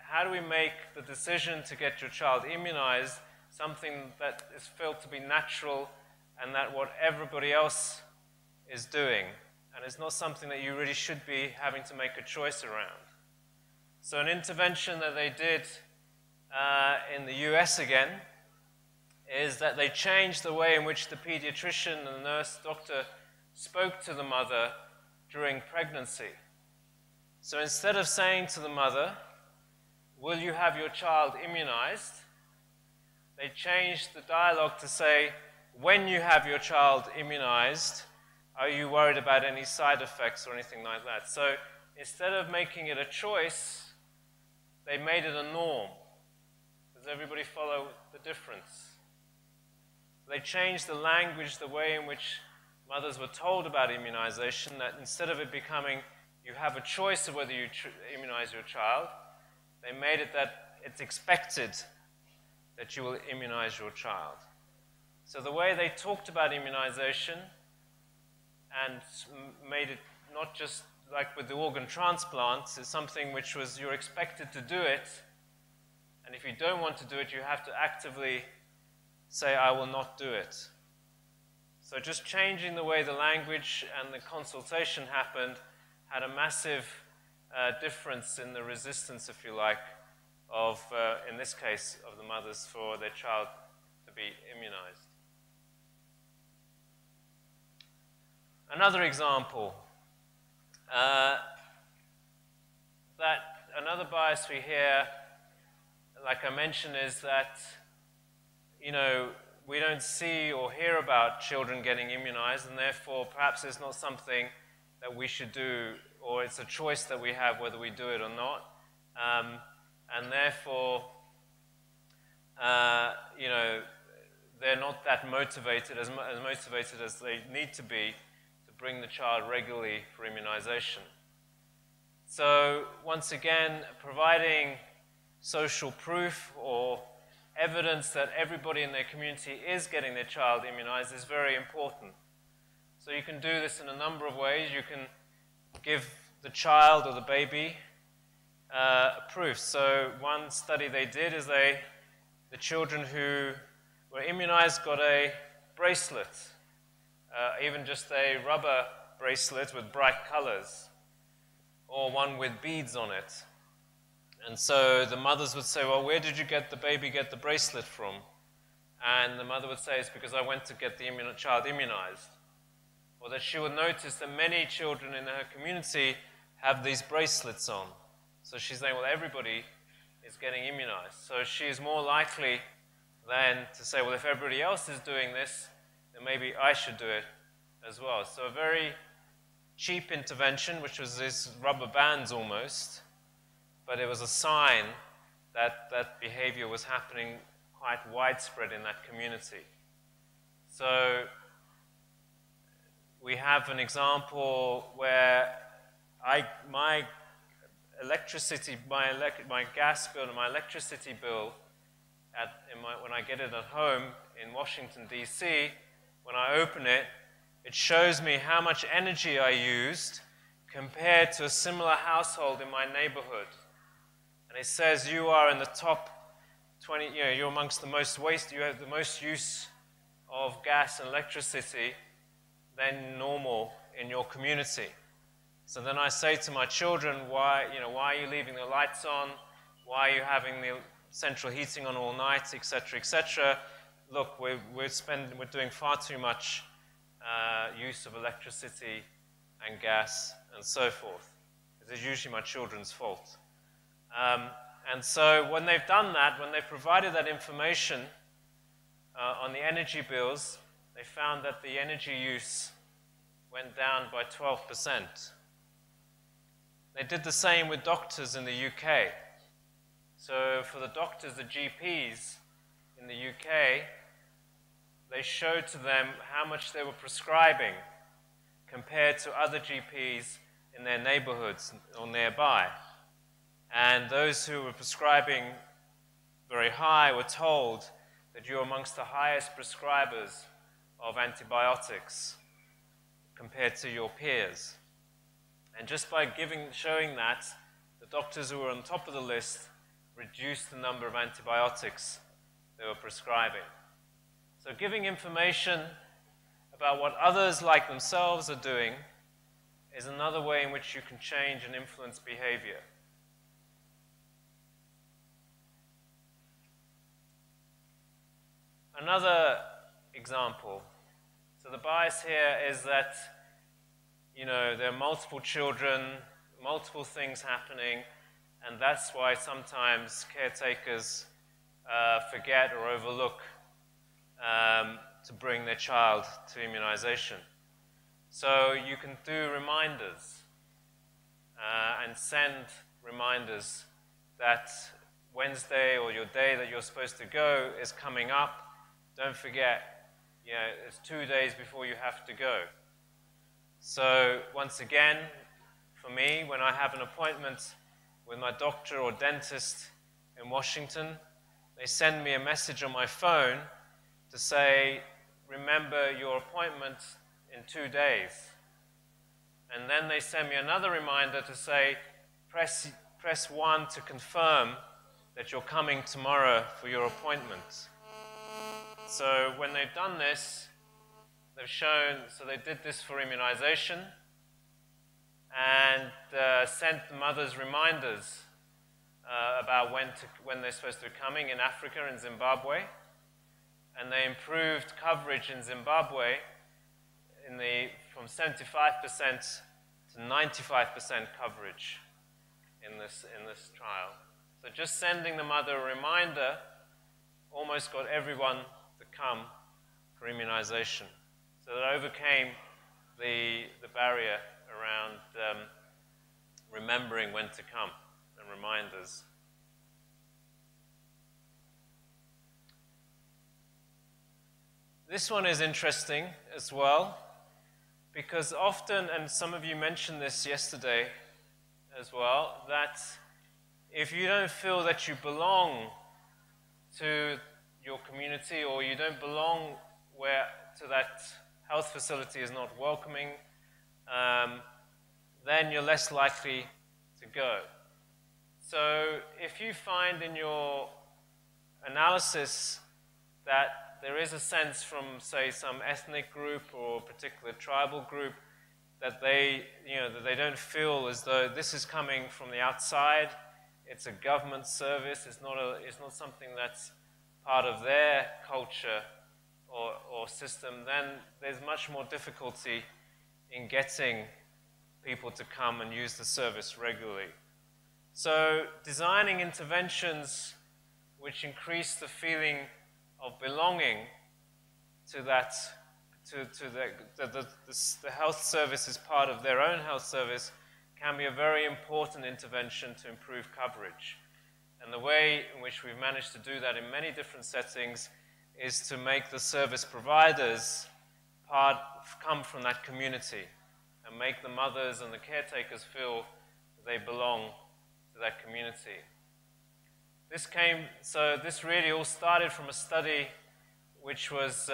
How do we make the decision to get your child immunized something that is felt to be natural and that what everybody else is doing, and it's not something that you really should be having to make a choice around. So an intervention that they did in the US again is that they changed the way in which the pediatrician and the nurse doctor spoke to the mother during pregnancy. So instead of saying to the mother, "Will you have your child immunized?" they changed the dialogue to say, "When you have your child immunized, are you worried about any side effects or anything like that?" So instead of making it a choice, they made it a norm. Does everybody follow the difference? They changed the language, the way in which mothers were told about immunization, that instead of it becoming you have a choice of whether you immunize your child, they made it that it's expected that you will immunize your child. So the way they talked about immunization and made it not just like with the organ transplants, is something which was you're expected to do it, and if you don't want to do it, you have to actively say, "I will not do it." So just changing the way the language and the consultation happened had a massive difference in the resistance, if you like, of, in this case, of the mothers for their child to be immunized. Another example, that another bias we hear, like I mentioned, is that, you know, we don't see or hear about children getting immunized, and therefore perhaps it's not something that we should do, or it's a choice that we have whether we do it or not. And therefore, you know, they're not that motivated, as motivated as they need to be to bring the child regularly for immunization. So once again, providing social proof or evidence that everybody in their community is getting their child immunized is very important. So you can do this in a number of ways. You can give the child or the baby proof. So one study they did is the children who were immunized got a bracelet, even just a rubber bracelet with bright colors, or one with beads on it. And so the mothers would say, "Well, where did you get the baby get the bracelet from?" And the mother would say, "It's because I went to get the child immunized." Or that she would notice that many children in her community have these bracelets on. So she's saying, well, everybody is getting immunized. So she is more likely than to say, well, if everybody else is doing this, then maybe I should do it as well. So a very cheap intervention, which was these rubber bands almost, but it was a sign that that behavior was happening quite widespread in that community. So we have an example where my gas bill and my electricity bill when I get it at home in Washington, D.C., when I open it, it shows me how much energy I used compared to a similar household in my neighborhood. And it says you are in the top 20, you know, you're amongst the most waste, you have the most use of gas and electricity than normal in your community. So then I say to my children, why are you leaving the lights on? Why are you having the central heating on all night, etc., etc.? Look, we're doing far too much use of electricity and gas and so forth. It is usually my children's fault. And so when they've done that, when they've provided that information on the energy bills, they found that the energy use went down by 12%. They did the same with doctors in the UK. So for the doctors, the GPs in the UK, they showed to them how much they were prescribing compared to other GPs in their neighborhoods or nearby. And those who were prescribing very high were told that you're amongst the highest prescribers of antibiotics compared to your peers. And just by showing that, the doctors who were on top of the list reduced the number of antibiotics they were prescribing. So giving information about what others like themselves are doing is another way in which you can change and influence behavior. Another example. So the bias here is that, there are multiple children, multiple things happening, and that's why sometimes caretakers forget or overlook to bring their child to immunization. So you can do reminders and send reminders that Wednesday or your day that you're supposed to go is coming up. Don't forget, it's 2 days before you have to go. So once again, for me, when I have an appointment with my doctor or dentist in Washington, they send me a message on my phone to say, remember your appointment in 2 days. And then they send me another reminder to say, press 1 to confirm that you're coming tomorrow for your appointment. So when they've done this, they've shown, so they did this for immunization and sent the mothers reminders about when they're supposed to be coming in Africa and Zimbabwe. And they improved coverage in Zimbabwe from 75% to 95% coverage in this trial. So just sending the mother a reminder almost got everyone to come for immunization. So that overcame the barrier around remembering when to come and reminders. This one is interesting as well, because often, and some of you mentioned this yesterday as well, that if you don't feel that you belong to your community or you don't belong to that health facility is not welcoming, then you're less likely to go. So if you find in your analysis that there is a sense from, say, some ethnic group or particular tribal group that they don't feel as though this is coming from the outside, it's a government service, it's not something that's part of their culture or system, then there's much more difficulty in getting people to come and use the service regularly. So designing interventions which increase the feeling of belonging to that, the health service is part of their own health service can be a very important intervention to improve coverage. And the way in which we've managed to do that in many different settings is to make the service providers come from that community and make the mothers and the caretakers feel that they belong to that community. So this really all started from a study which was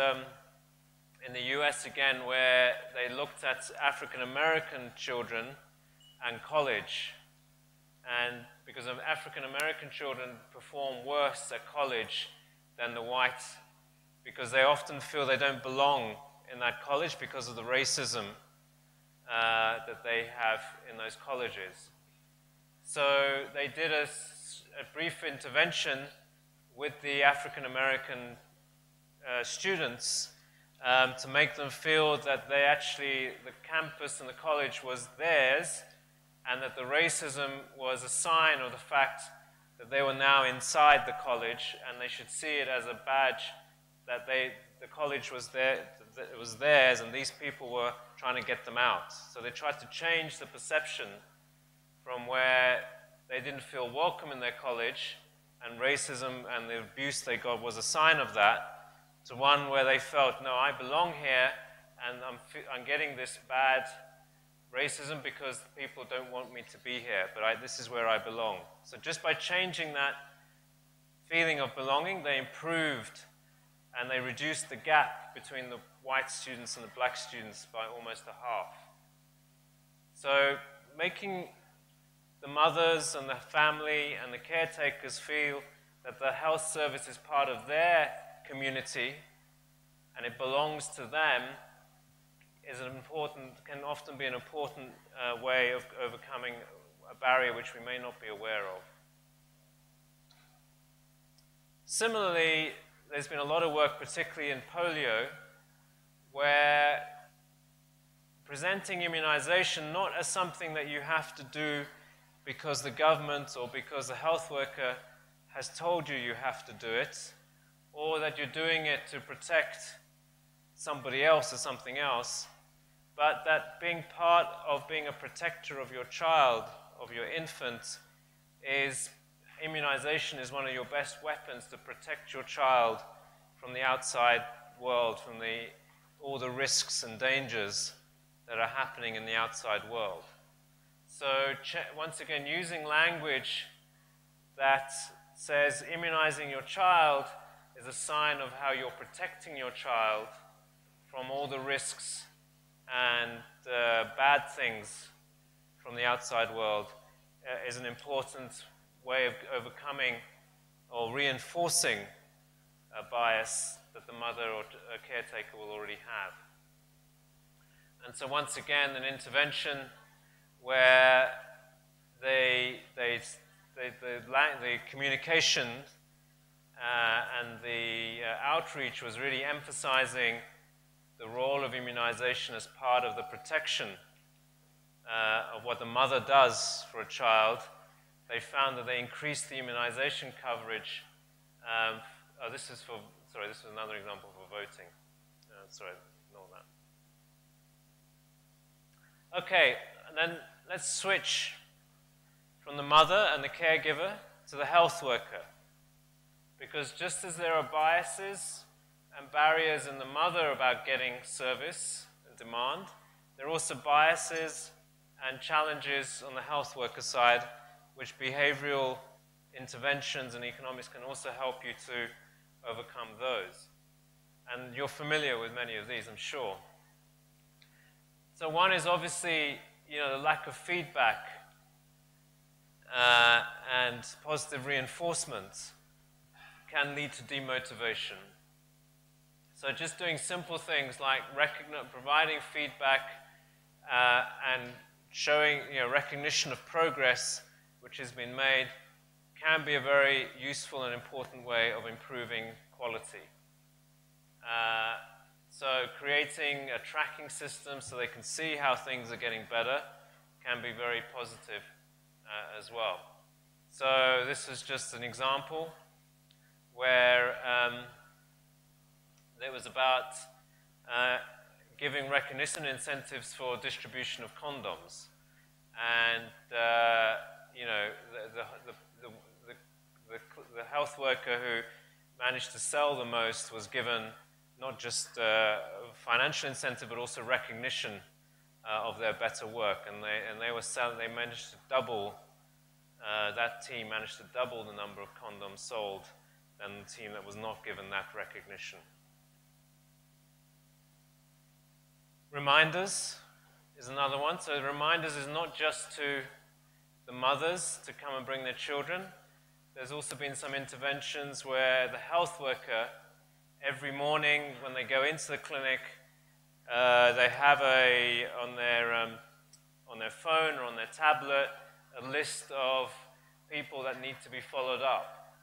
in the US again, where they looked at African American children and college. And because of African American children perform worse at college than the white, because they often feel they don't belong in that college because of the racism that they have in those colleges. So they did a brief intervention with the African American students to make them feel that they actually, the campus and the college was theirs, and that the racism was a sign of the fact that they were now inside the college, and they should see it as a badge that the college was there, that it was theirs, and these people were trying to get them out. So they tried to change the perception from where they didn't feel welcome in their college, and racism and the abuse they got was a sign of that, to one where they felt, no, I belong here, and I'm getting this bad racism because people don't want me to be here, but this is where I belong. So just by changing that feeling of belonging, they improved and they reduced the gap between the white students and the black students by almost a half. So making the mothers and the family and the caretakers feel that the health service is part of their community and it belongs to them can often be an important way of overcoming a barrier which we may not be aware of. Similarly, there's been a lot of work, particularly in polio, where presenting immunization not as something that you have to do because the government or because the health worker has told you you have to do it, or that you're doing it to protect somebody else or something else, but that being part of being a protector of your child, of your infant, immunization is one of your best weapons to protect your child from the outside world, from all the risks and dangers that are happening in the outside world. So once again, using language that says immunizing your child is a sign of how you're protecting your child from all the risks and bad things from the outside world is an important way of overcoming or reinforcing a bias that the mother or a caretaker will already have. And so once again, an intervention where the communication and the outreach was really emphasizing the role of immunization as part of the protection of what the mother does for a child. They found that they increased the immunization coverage. This is another example for voting. Sorry, ignore that. Okay, and then let's switch from the mother and the caregiver to the health worker. Because just as there are biases and barriers in the mother about getting service and demand, there are also biases and challenges on the health worker side, which behavioral interventions and economics can also help you to overcome those. And you're familiar with many of these, I'm sure. So one is obviously, the lack of feedback and positive reinforcement can lead to demotivation. So just doing simple things like providing feedback and showing recognition of progress which has been made can be a very useful and important way of improving quality. So creating a tracking system so they can see how things are getting better can be very positive as well. So this is just an example where it was about giving recognition incentives for distribution of condoms. And the health worker who managed to sell the most was given not just financial incentive, but also recognition of their better work. And they managed to double, that team managed to double the number of condoms sold than the team that was not given that recognition. Reminders is another one. So reminders is not just to the mothers to come and bring their children. There's also been some interventions where the health worker, every morning when they go into the clinic, They have on their phone or on their tablet a list of people that need to be followed up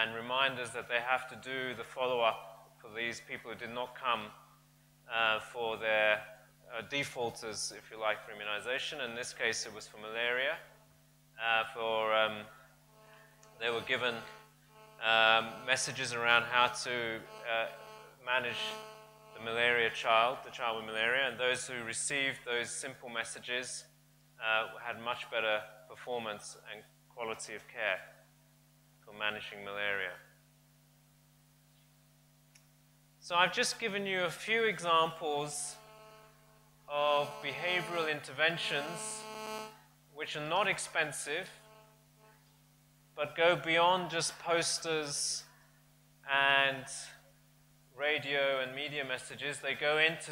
and reminders that they have to do the follow-up for these people who did not come for their defaulters, if you like, for immunization. In this case, it was for malaria. They were given messages around how to manage the child with malaria, and those who received those simple messages had much better performance and quality of care for managing malaria. So I've just given you a few examples of behavioral interventions which are not expensive, but go beyond just posters and radio and media messages. They go into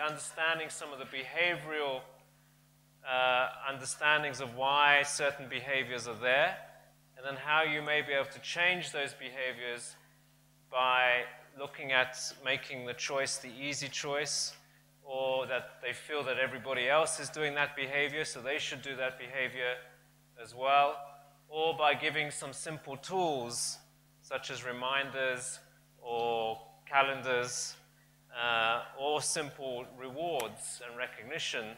understanding some of the behavioral understandings of why certain behaviors are there, and then how you may be able to change those behaviors by looking at making the choice the easy choice, or that they feel that everybody else is doing that behavior, so they should do that behavior as well, or by giving some simple tools such as reminders or calendars or simple rewards and recognition.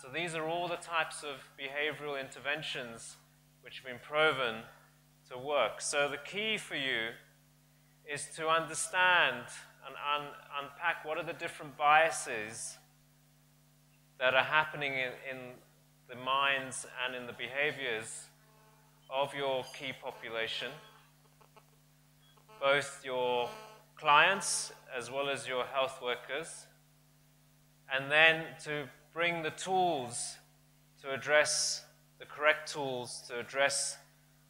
So these are all the types of behavioral interventions which have been proven to work. So the key for you is to understand and unpack what are the different biases that are happening in the minds and in the behaviors of your key population, both your clients as well as your health workers, and then to bring the tools to address, the correct tools to address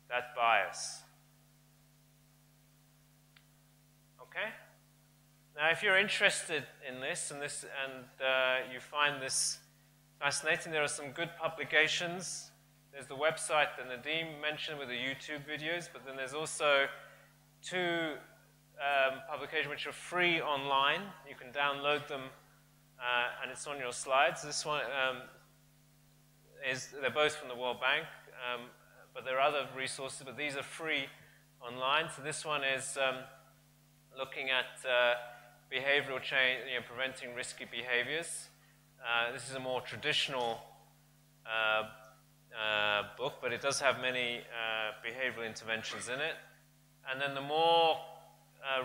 that bias. Okay? Now, if you're interested in this and you find this fascinating, there are some good publications. There's the website that Nadeem mentioned with the YouTube videos, but then there's also two publications which are free online. You can download them, and it's on your slides. This one they're both from the World Bank, but there are other resources, but these are free online. So this one is looking at behavioral change, preventing risky behaviors. This is a more traditional book, but it does have many behavioral interventions in it. And then the more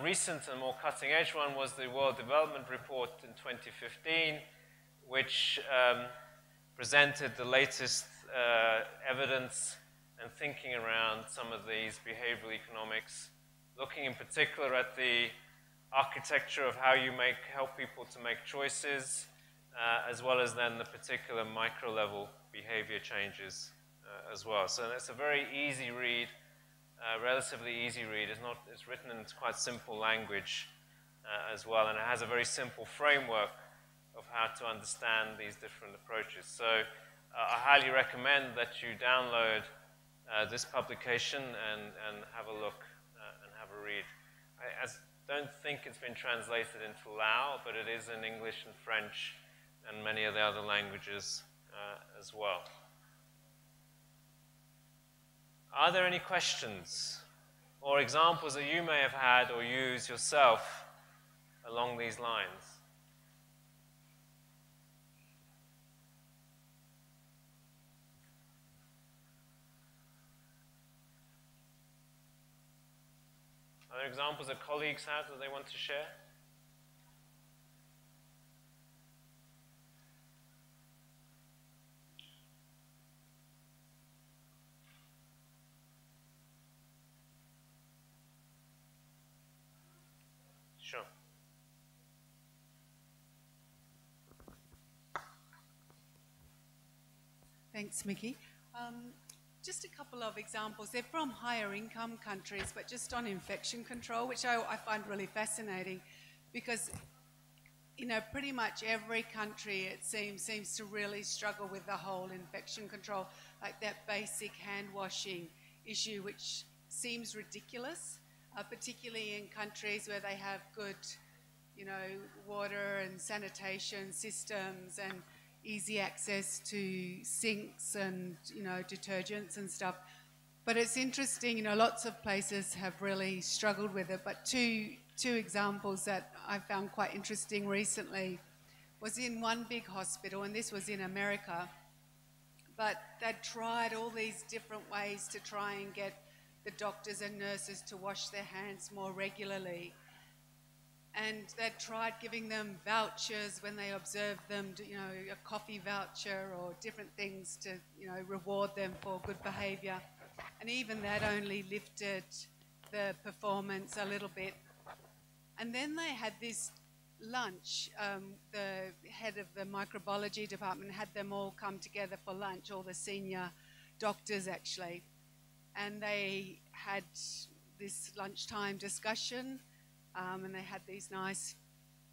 recent and more cutting-edge one was the World Development Report in 2015, which presented the latest evidence and thinking around some of these behavioral economics, looking in particular at the architecture of how you help people to make choices, as well as then the particular micro-level behavior changes as well. So it's a very easy read, relatively easy read. It's written in quite simple language as well, and it has a very simple framework of how to understand these different approaches. So I highly recommend that you download this publication and have a look and have a read. I don't think it's been translated into Lao, but it is in English and French and many of the other languages as well. Are there any questions or examples that you may have had or used yourself along these lines? Are there examples that colleagues have that they want to share? Sure. Thanks, Mickey. Just a couple of examples. They're from higher income countries, but just on infection control, which I find really fascinating because, pretty much every country, it seems to really struggle with the whole infection control, like that basic hand washing issue, which seems ridiculous, particularly in countries where they have good you know, water and sanitation systems and easy access to sinks and, you know, detergents and stuff. But it's interesting, you know, lots of places have really struggled with it, but two examples that I found quite interesting recently was in one big hospital, and this was in America, but they'd tried all these different ways to try and get the doctors and nurses to wash their hands more regularly. And they'd tried giving them vouchers when they observed them, you know, a coffee voucher or different things to, you know, reward them for good behaviour. And even that only lifted the performance a little bit. And then they had this lunch. The head of the microbiology department had them all come together for lunch, all the senior doctors actually. And they had this lunchtime discussion, and they had these nice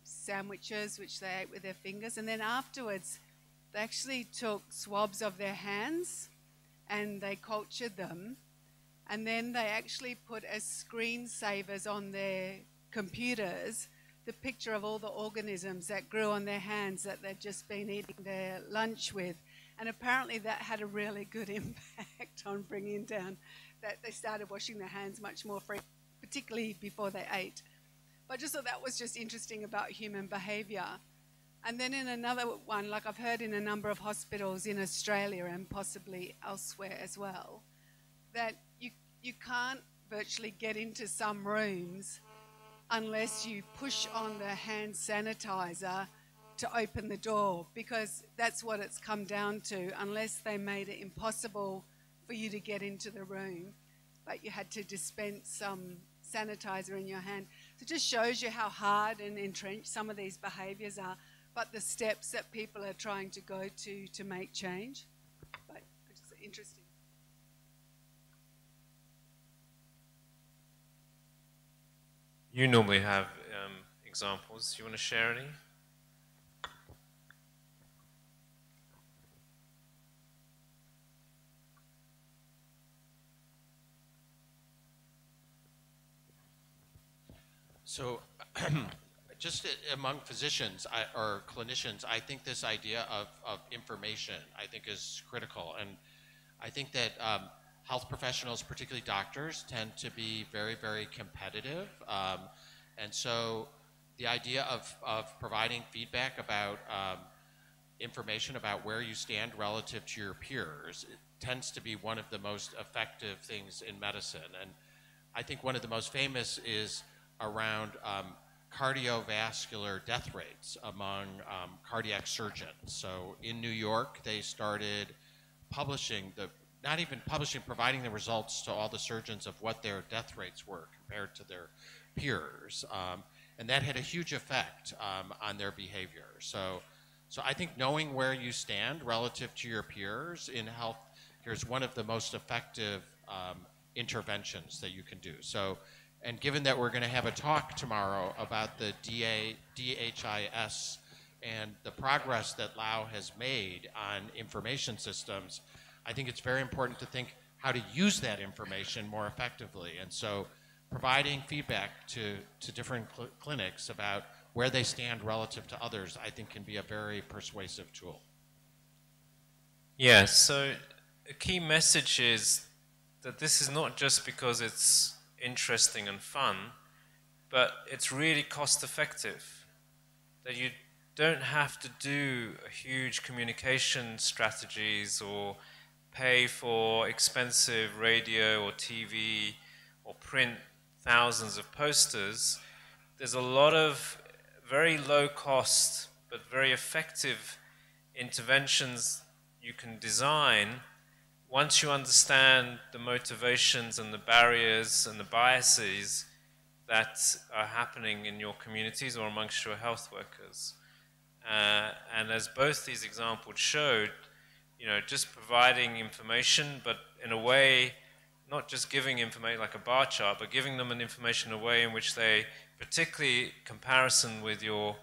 sandwiches which they ate with their fingers. And then afterwards, they actually took swabs of their hands and they cultured them. And then they actually put as screensavers on their computers the picture of all the organisms that grew on their hands that they'd just been eating their lunch with. And apparently that had a really good impact on bringing down that they started washing their hands much more frequently, particularly before they ate. But I just thought that was just interesting about human behaviour. And then in another one, like I've heard in a number of hospitals in Australia and possibly elsewhere as well, that you can't virtually get into some rooms unless you push on the hand sanitizer to open the door, because that's what it's come down to, unless they made it impossible for you to get into the room, but you had to dispense some sanitizer in your hand. So it just shows you how hard and entrenched some of these behaviours are, but the steps that people are trying to go to make change. But it's just interesting. You normally have examples. Do you want to share any? So just among physicians or clinicians, I think this idea of information, I think, is critical. And I think that health professionals, particularly doctors, tend to be very, very competitive. And so the idea of providing feedback about information about where you stand relative to your peers, it tends to be one of the most effective things in medicine. And I think one of the most famous is around cardiovascular death rates among cardiac surgeons. So in New York, they started publishing providing the results to all the surgeons of what their death rates were compared to their peers. And that had a huge effect on their behavior. So I think knowing where you stand relative to your peers in health is one of the most effective interventions that you can do. So, and given that we're going to have a talk tomorrow about the DHIS and the progress that Lao has made on information systems, I think it's very important to think how to use that information more effectively. And so providing feedback to different clinics about where they stand relative to others, I think, can be a very persuasive tool. Yeah, so a key message is that this is not just because it's interesting and fun, but it's really cost effective. That you don't have to do huge communication strategies or pay for expensive radio or TV or print thousands of posters. There's a lot of very low cost but very effective interventions you can design once you understand the motivations and the barriers and the biases that are happening in your communities or amongst your health workers. And as both these examples showed, you know, just providing information, but in a way, not just giving information like a bar chart, but giving them an information in a way in which they, particularly comparison with your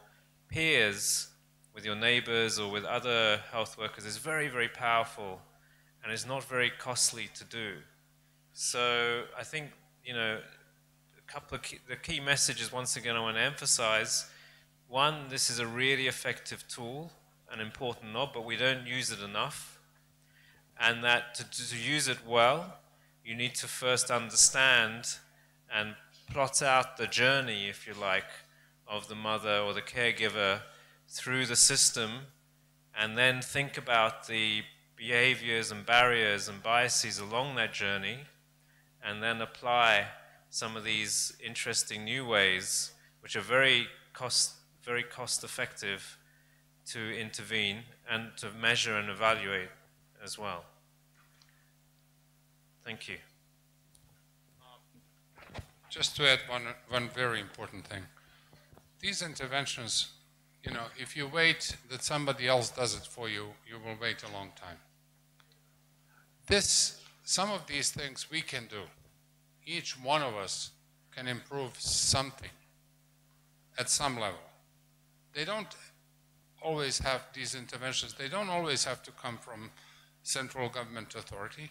peers, with your neighbors or with other health workers, is very, very powerful and is not very costly to do. So I think, you know, a couple of the key messages, once again, I want to emphasize one, this is a really effective tool, an important knob, but we don't use it enough. And that to use it well, you need to first understand and plot out the journey, if you like, of the mother or the caregiver through the system, and then think about the behaviors and barriers and biases along that journey, and then apply some of these interesting new ways, which are very cost effective to intervene and to measure and evaluate as well. Thank you. Just to add one very important thing. These interventions, you know, if you wait that somebody else does it for you, you will wait a long time. Some of these things we can do. Each one of us can improve something at some level. They don't always have these interventions. They don't always have to come from central government authority.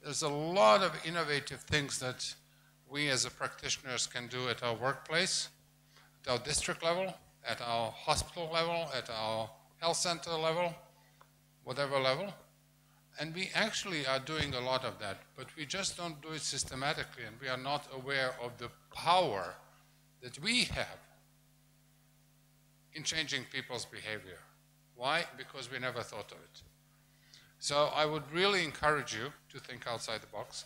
There's a lot of innovative things that we as practitioners can do at our workplace, at our district level, at our hospital level, at our health center level, whatever level. And we actually are doing a lot of that, but we just don't do it systematically, and we are not aware of the power that we have in changing people's behavior. Why? Because we never thought of it. So I would really encourage you to think outside the box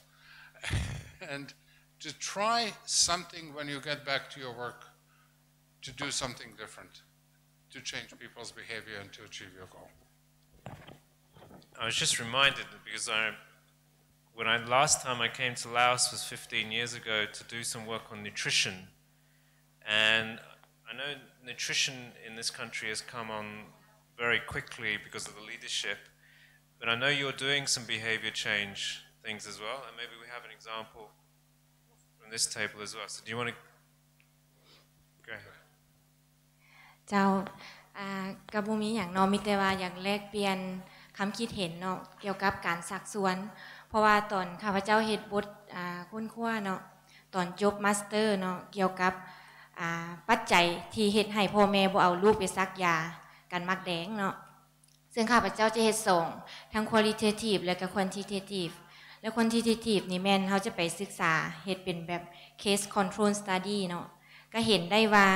and to try something when you get back to your work, to do something different, to change people's behavior and to achieve your goal. I was just reminded because last time I came to Laos was 15 years ago to do some work on nutrition, and I know nutrition in this country has come on very quickly because of the leadership, but I know you're doing some behavior change things as well, and maybe we have an example from this table as well. So do you want to go ahead? เจ้ากับบุมีอย่างเนาะมีแต่ว่าอยากแลกเปลี่ยนคำคิดเห็นเนาะเกี่ยวกับการสักสวนเพราะว่าตอนข้าพเจ้าเฮ็ดบทค้นคว้าเนาะตอนจบมาสเตอร์เนาะเกี่ยวกับปัจจัยที่เฮ็ดให้พ่อแม่บ่เอาลูกไปซักยากันมักแดงเนาะซึ่งข้าพเจ้าจะเฮ็ด2ทั้ง qualitative และก็ quantitative และ quantitative นี่แม่นเฮาจะไปศึกษาเฮ็ดเป็นแบบ case control study เนาะก็เห็นได้ว่า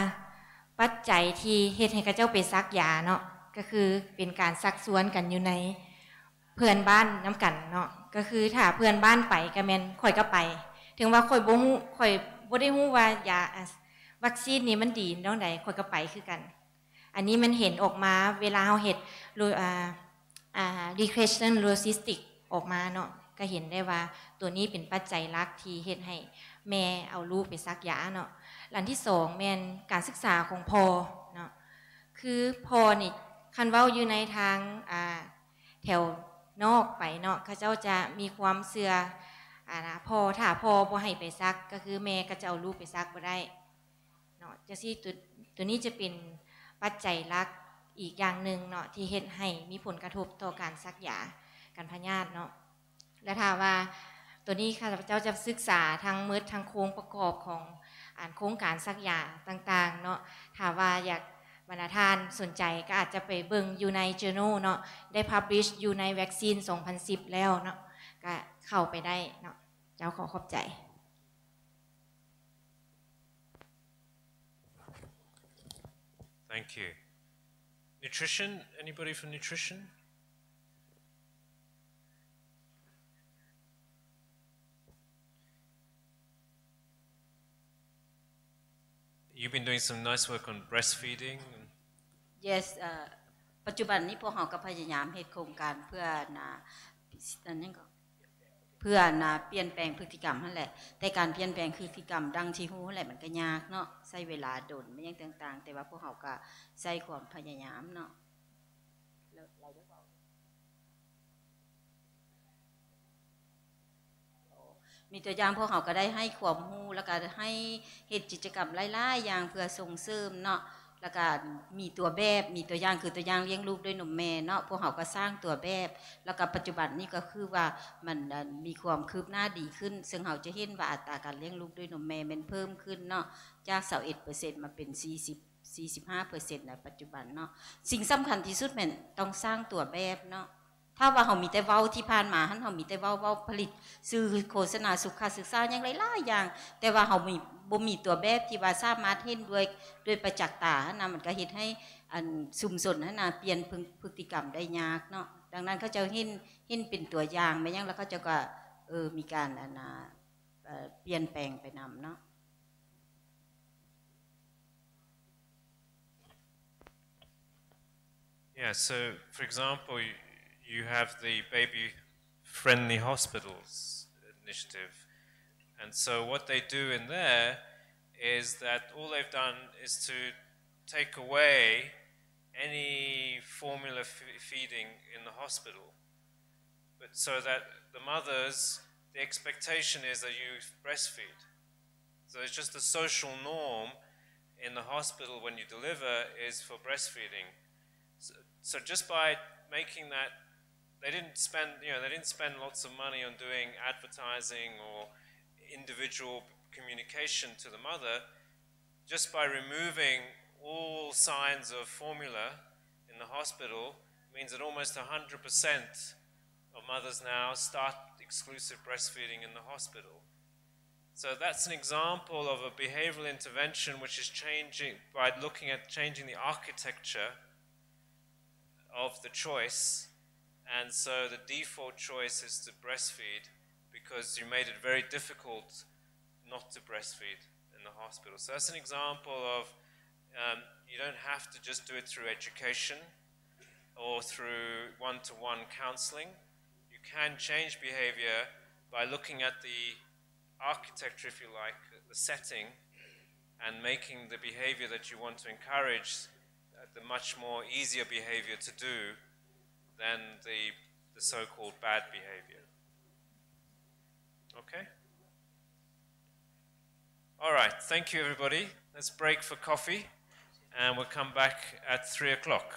ปัจจัยที่เฮ็ดให้เขาเจ้าไปซักยาเนาะก็คือเป็นการซักซ้วนกันอยู่ในเพื่อนบ้านน้ำกันเนาะก็คือถ้าเพื่อนบ้านไปก็แม่นข่อยก็ไปถึงว่าข่อยบ่ฮู้ข่อยบ่ได้ฮู้ว่ายาวัคซีนนี้มันดีตรงใดข่อยก็ไปคือกันอันนี้มันเห็นออกมาเวลาเฮาเฮ็ดregression logistic ออกมาเนาะก็เห็นได้ว่าตัวนี้เป็นปัจจัยหลักที่เฮ็ดให้แม่เอาลูกไปซักยาเนาะหลังที่2แม่นการศึกษาของพ่อเนาะคือพ่อนี่คันเว้าอยู่ในทางแถวนอกไปเนาะเขาเจ้าจะมีความเชื่อพ่อถ้าพ่อบ่ให้ไปซักก็คือแม่ก็จะเอาลูกไปซักบ่ได้เนาะจังซี่ตัวนี้จะเป็นปัจจัยหลักอีกอย่างนึงเนาะที่เฮ็ดให้มีผลกระทบต่อการซักยาการพยาธิเนาะและถ้าว่าตัวนี้ข้าพเจ้าจะศึกษาทั้งมืดทั้งโครงประกอบของโครงการซักยาต่างๆเนาะถ้าว่าอยากบรรณาทานสนใจก็อาจจะไปเบิ่งอยู่ใน journal เนาะได้ publish อยู่ใน Vaccine 2010 แล้วเนาะก็เข้าไปได้เนาะเจ้าขอขอบใจ Thank you. Nutrition? Anybody from nutrition? You've been doing some nice work on breastfeeding. Yes, ปัจจุบันนี้พวกเราก็พยายามเฮ็ดโครงการเพื่อเปลี่ยนแปลงพฤติกรรมนั่นแหละแต่การเปลี่ยนแปลงพฤติกรรมดังที่ฮู้นั่นแหละมันก็ยากเนาะใช้เวลาดนมันยังต่างๆแต่ว่าพวกเราก็ใช้ความพยายามเนาะมีตัวอย่างพวกเขาก็ได้ให้ความรู้แล้วก็ให้เฮ็ดกิจกรรมหลายๆอย่างเพื่อส่งเสริมเนาะแล้วก็มีตัวแบบมีตัวอย่างคือตัวอย่างเลี้ยงลูกด้วยนมแม่เนาะพวกเขาก็สร้างตัวแบบแล้วก็ปัจจุบันนี้ก็คือว่ามันมีความคืบหน้าดีขึ้นซึ่งเราจะเห็นว่าอัตราการเลี้ยงลูกด้วยนมแม่มันเพิ่มขึ้นเนาะจาก 21% มาเป็น 45%ในปัจจุบันเนาะสิ่งสำคัญที่สุดแม่นต้องสร้างตัวแบบเนาะถ้าว่าเขามีแต่เว้าที่ผ่านมาหันเขามีแต่เว้าผลิตสื่อโฆษณาสุขศึกษาอย่างหลายๆอย่างแต่ว่าเขาบ่มีตัวแบบที่ว่าสามารถเห็นด้วยประจักษ์ตาหันน่ะมันก็เฮ็ดให้อันชุมชนหันน่ะเปลี่ยนพฤติกรรมได้ยากเนาะดังนั้นเขาจะเห็นเป็นตัวอย่างแม่ยังแล้วเขาจะก็มีการเปลี่ยนแปลงไปนำเนาะ Yeah, so for example, you have the baby-friendly hospitals initiative. And so what they do in there is that all they've done is to take away any formula feeding in the hospital. But so that the mothers, the expectation is that you breastfeed. So it's just the social norm in the hospital when you deliver is for breastfeeding. So just by making that, they didn't spend lots of money on doing advertising or individual communication to the mother. Just by removing all signs of formula in the hospital means that almost 100% of mothers now start exclusive breastfeeding in the hospital. So that's an example of a behavioral intervention which is changing by looking at changing the architecture of the choice, and so the default choice is to breastfeed because you made it very difficult not to breastfeed in the hospital. So that's an example of you don't have to just do it through education or through one-to-one counseling. You can change behavior by looking at the architecture, if you like, the setting, and making the behavior that you want to encourage the much more easier behavior to do than the so-called bad behavior. Okay? All right, thank you everybody. Let's break for coffee and we'll come back at 3 o'clock.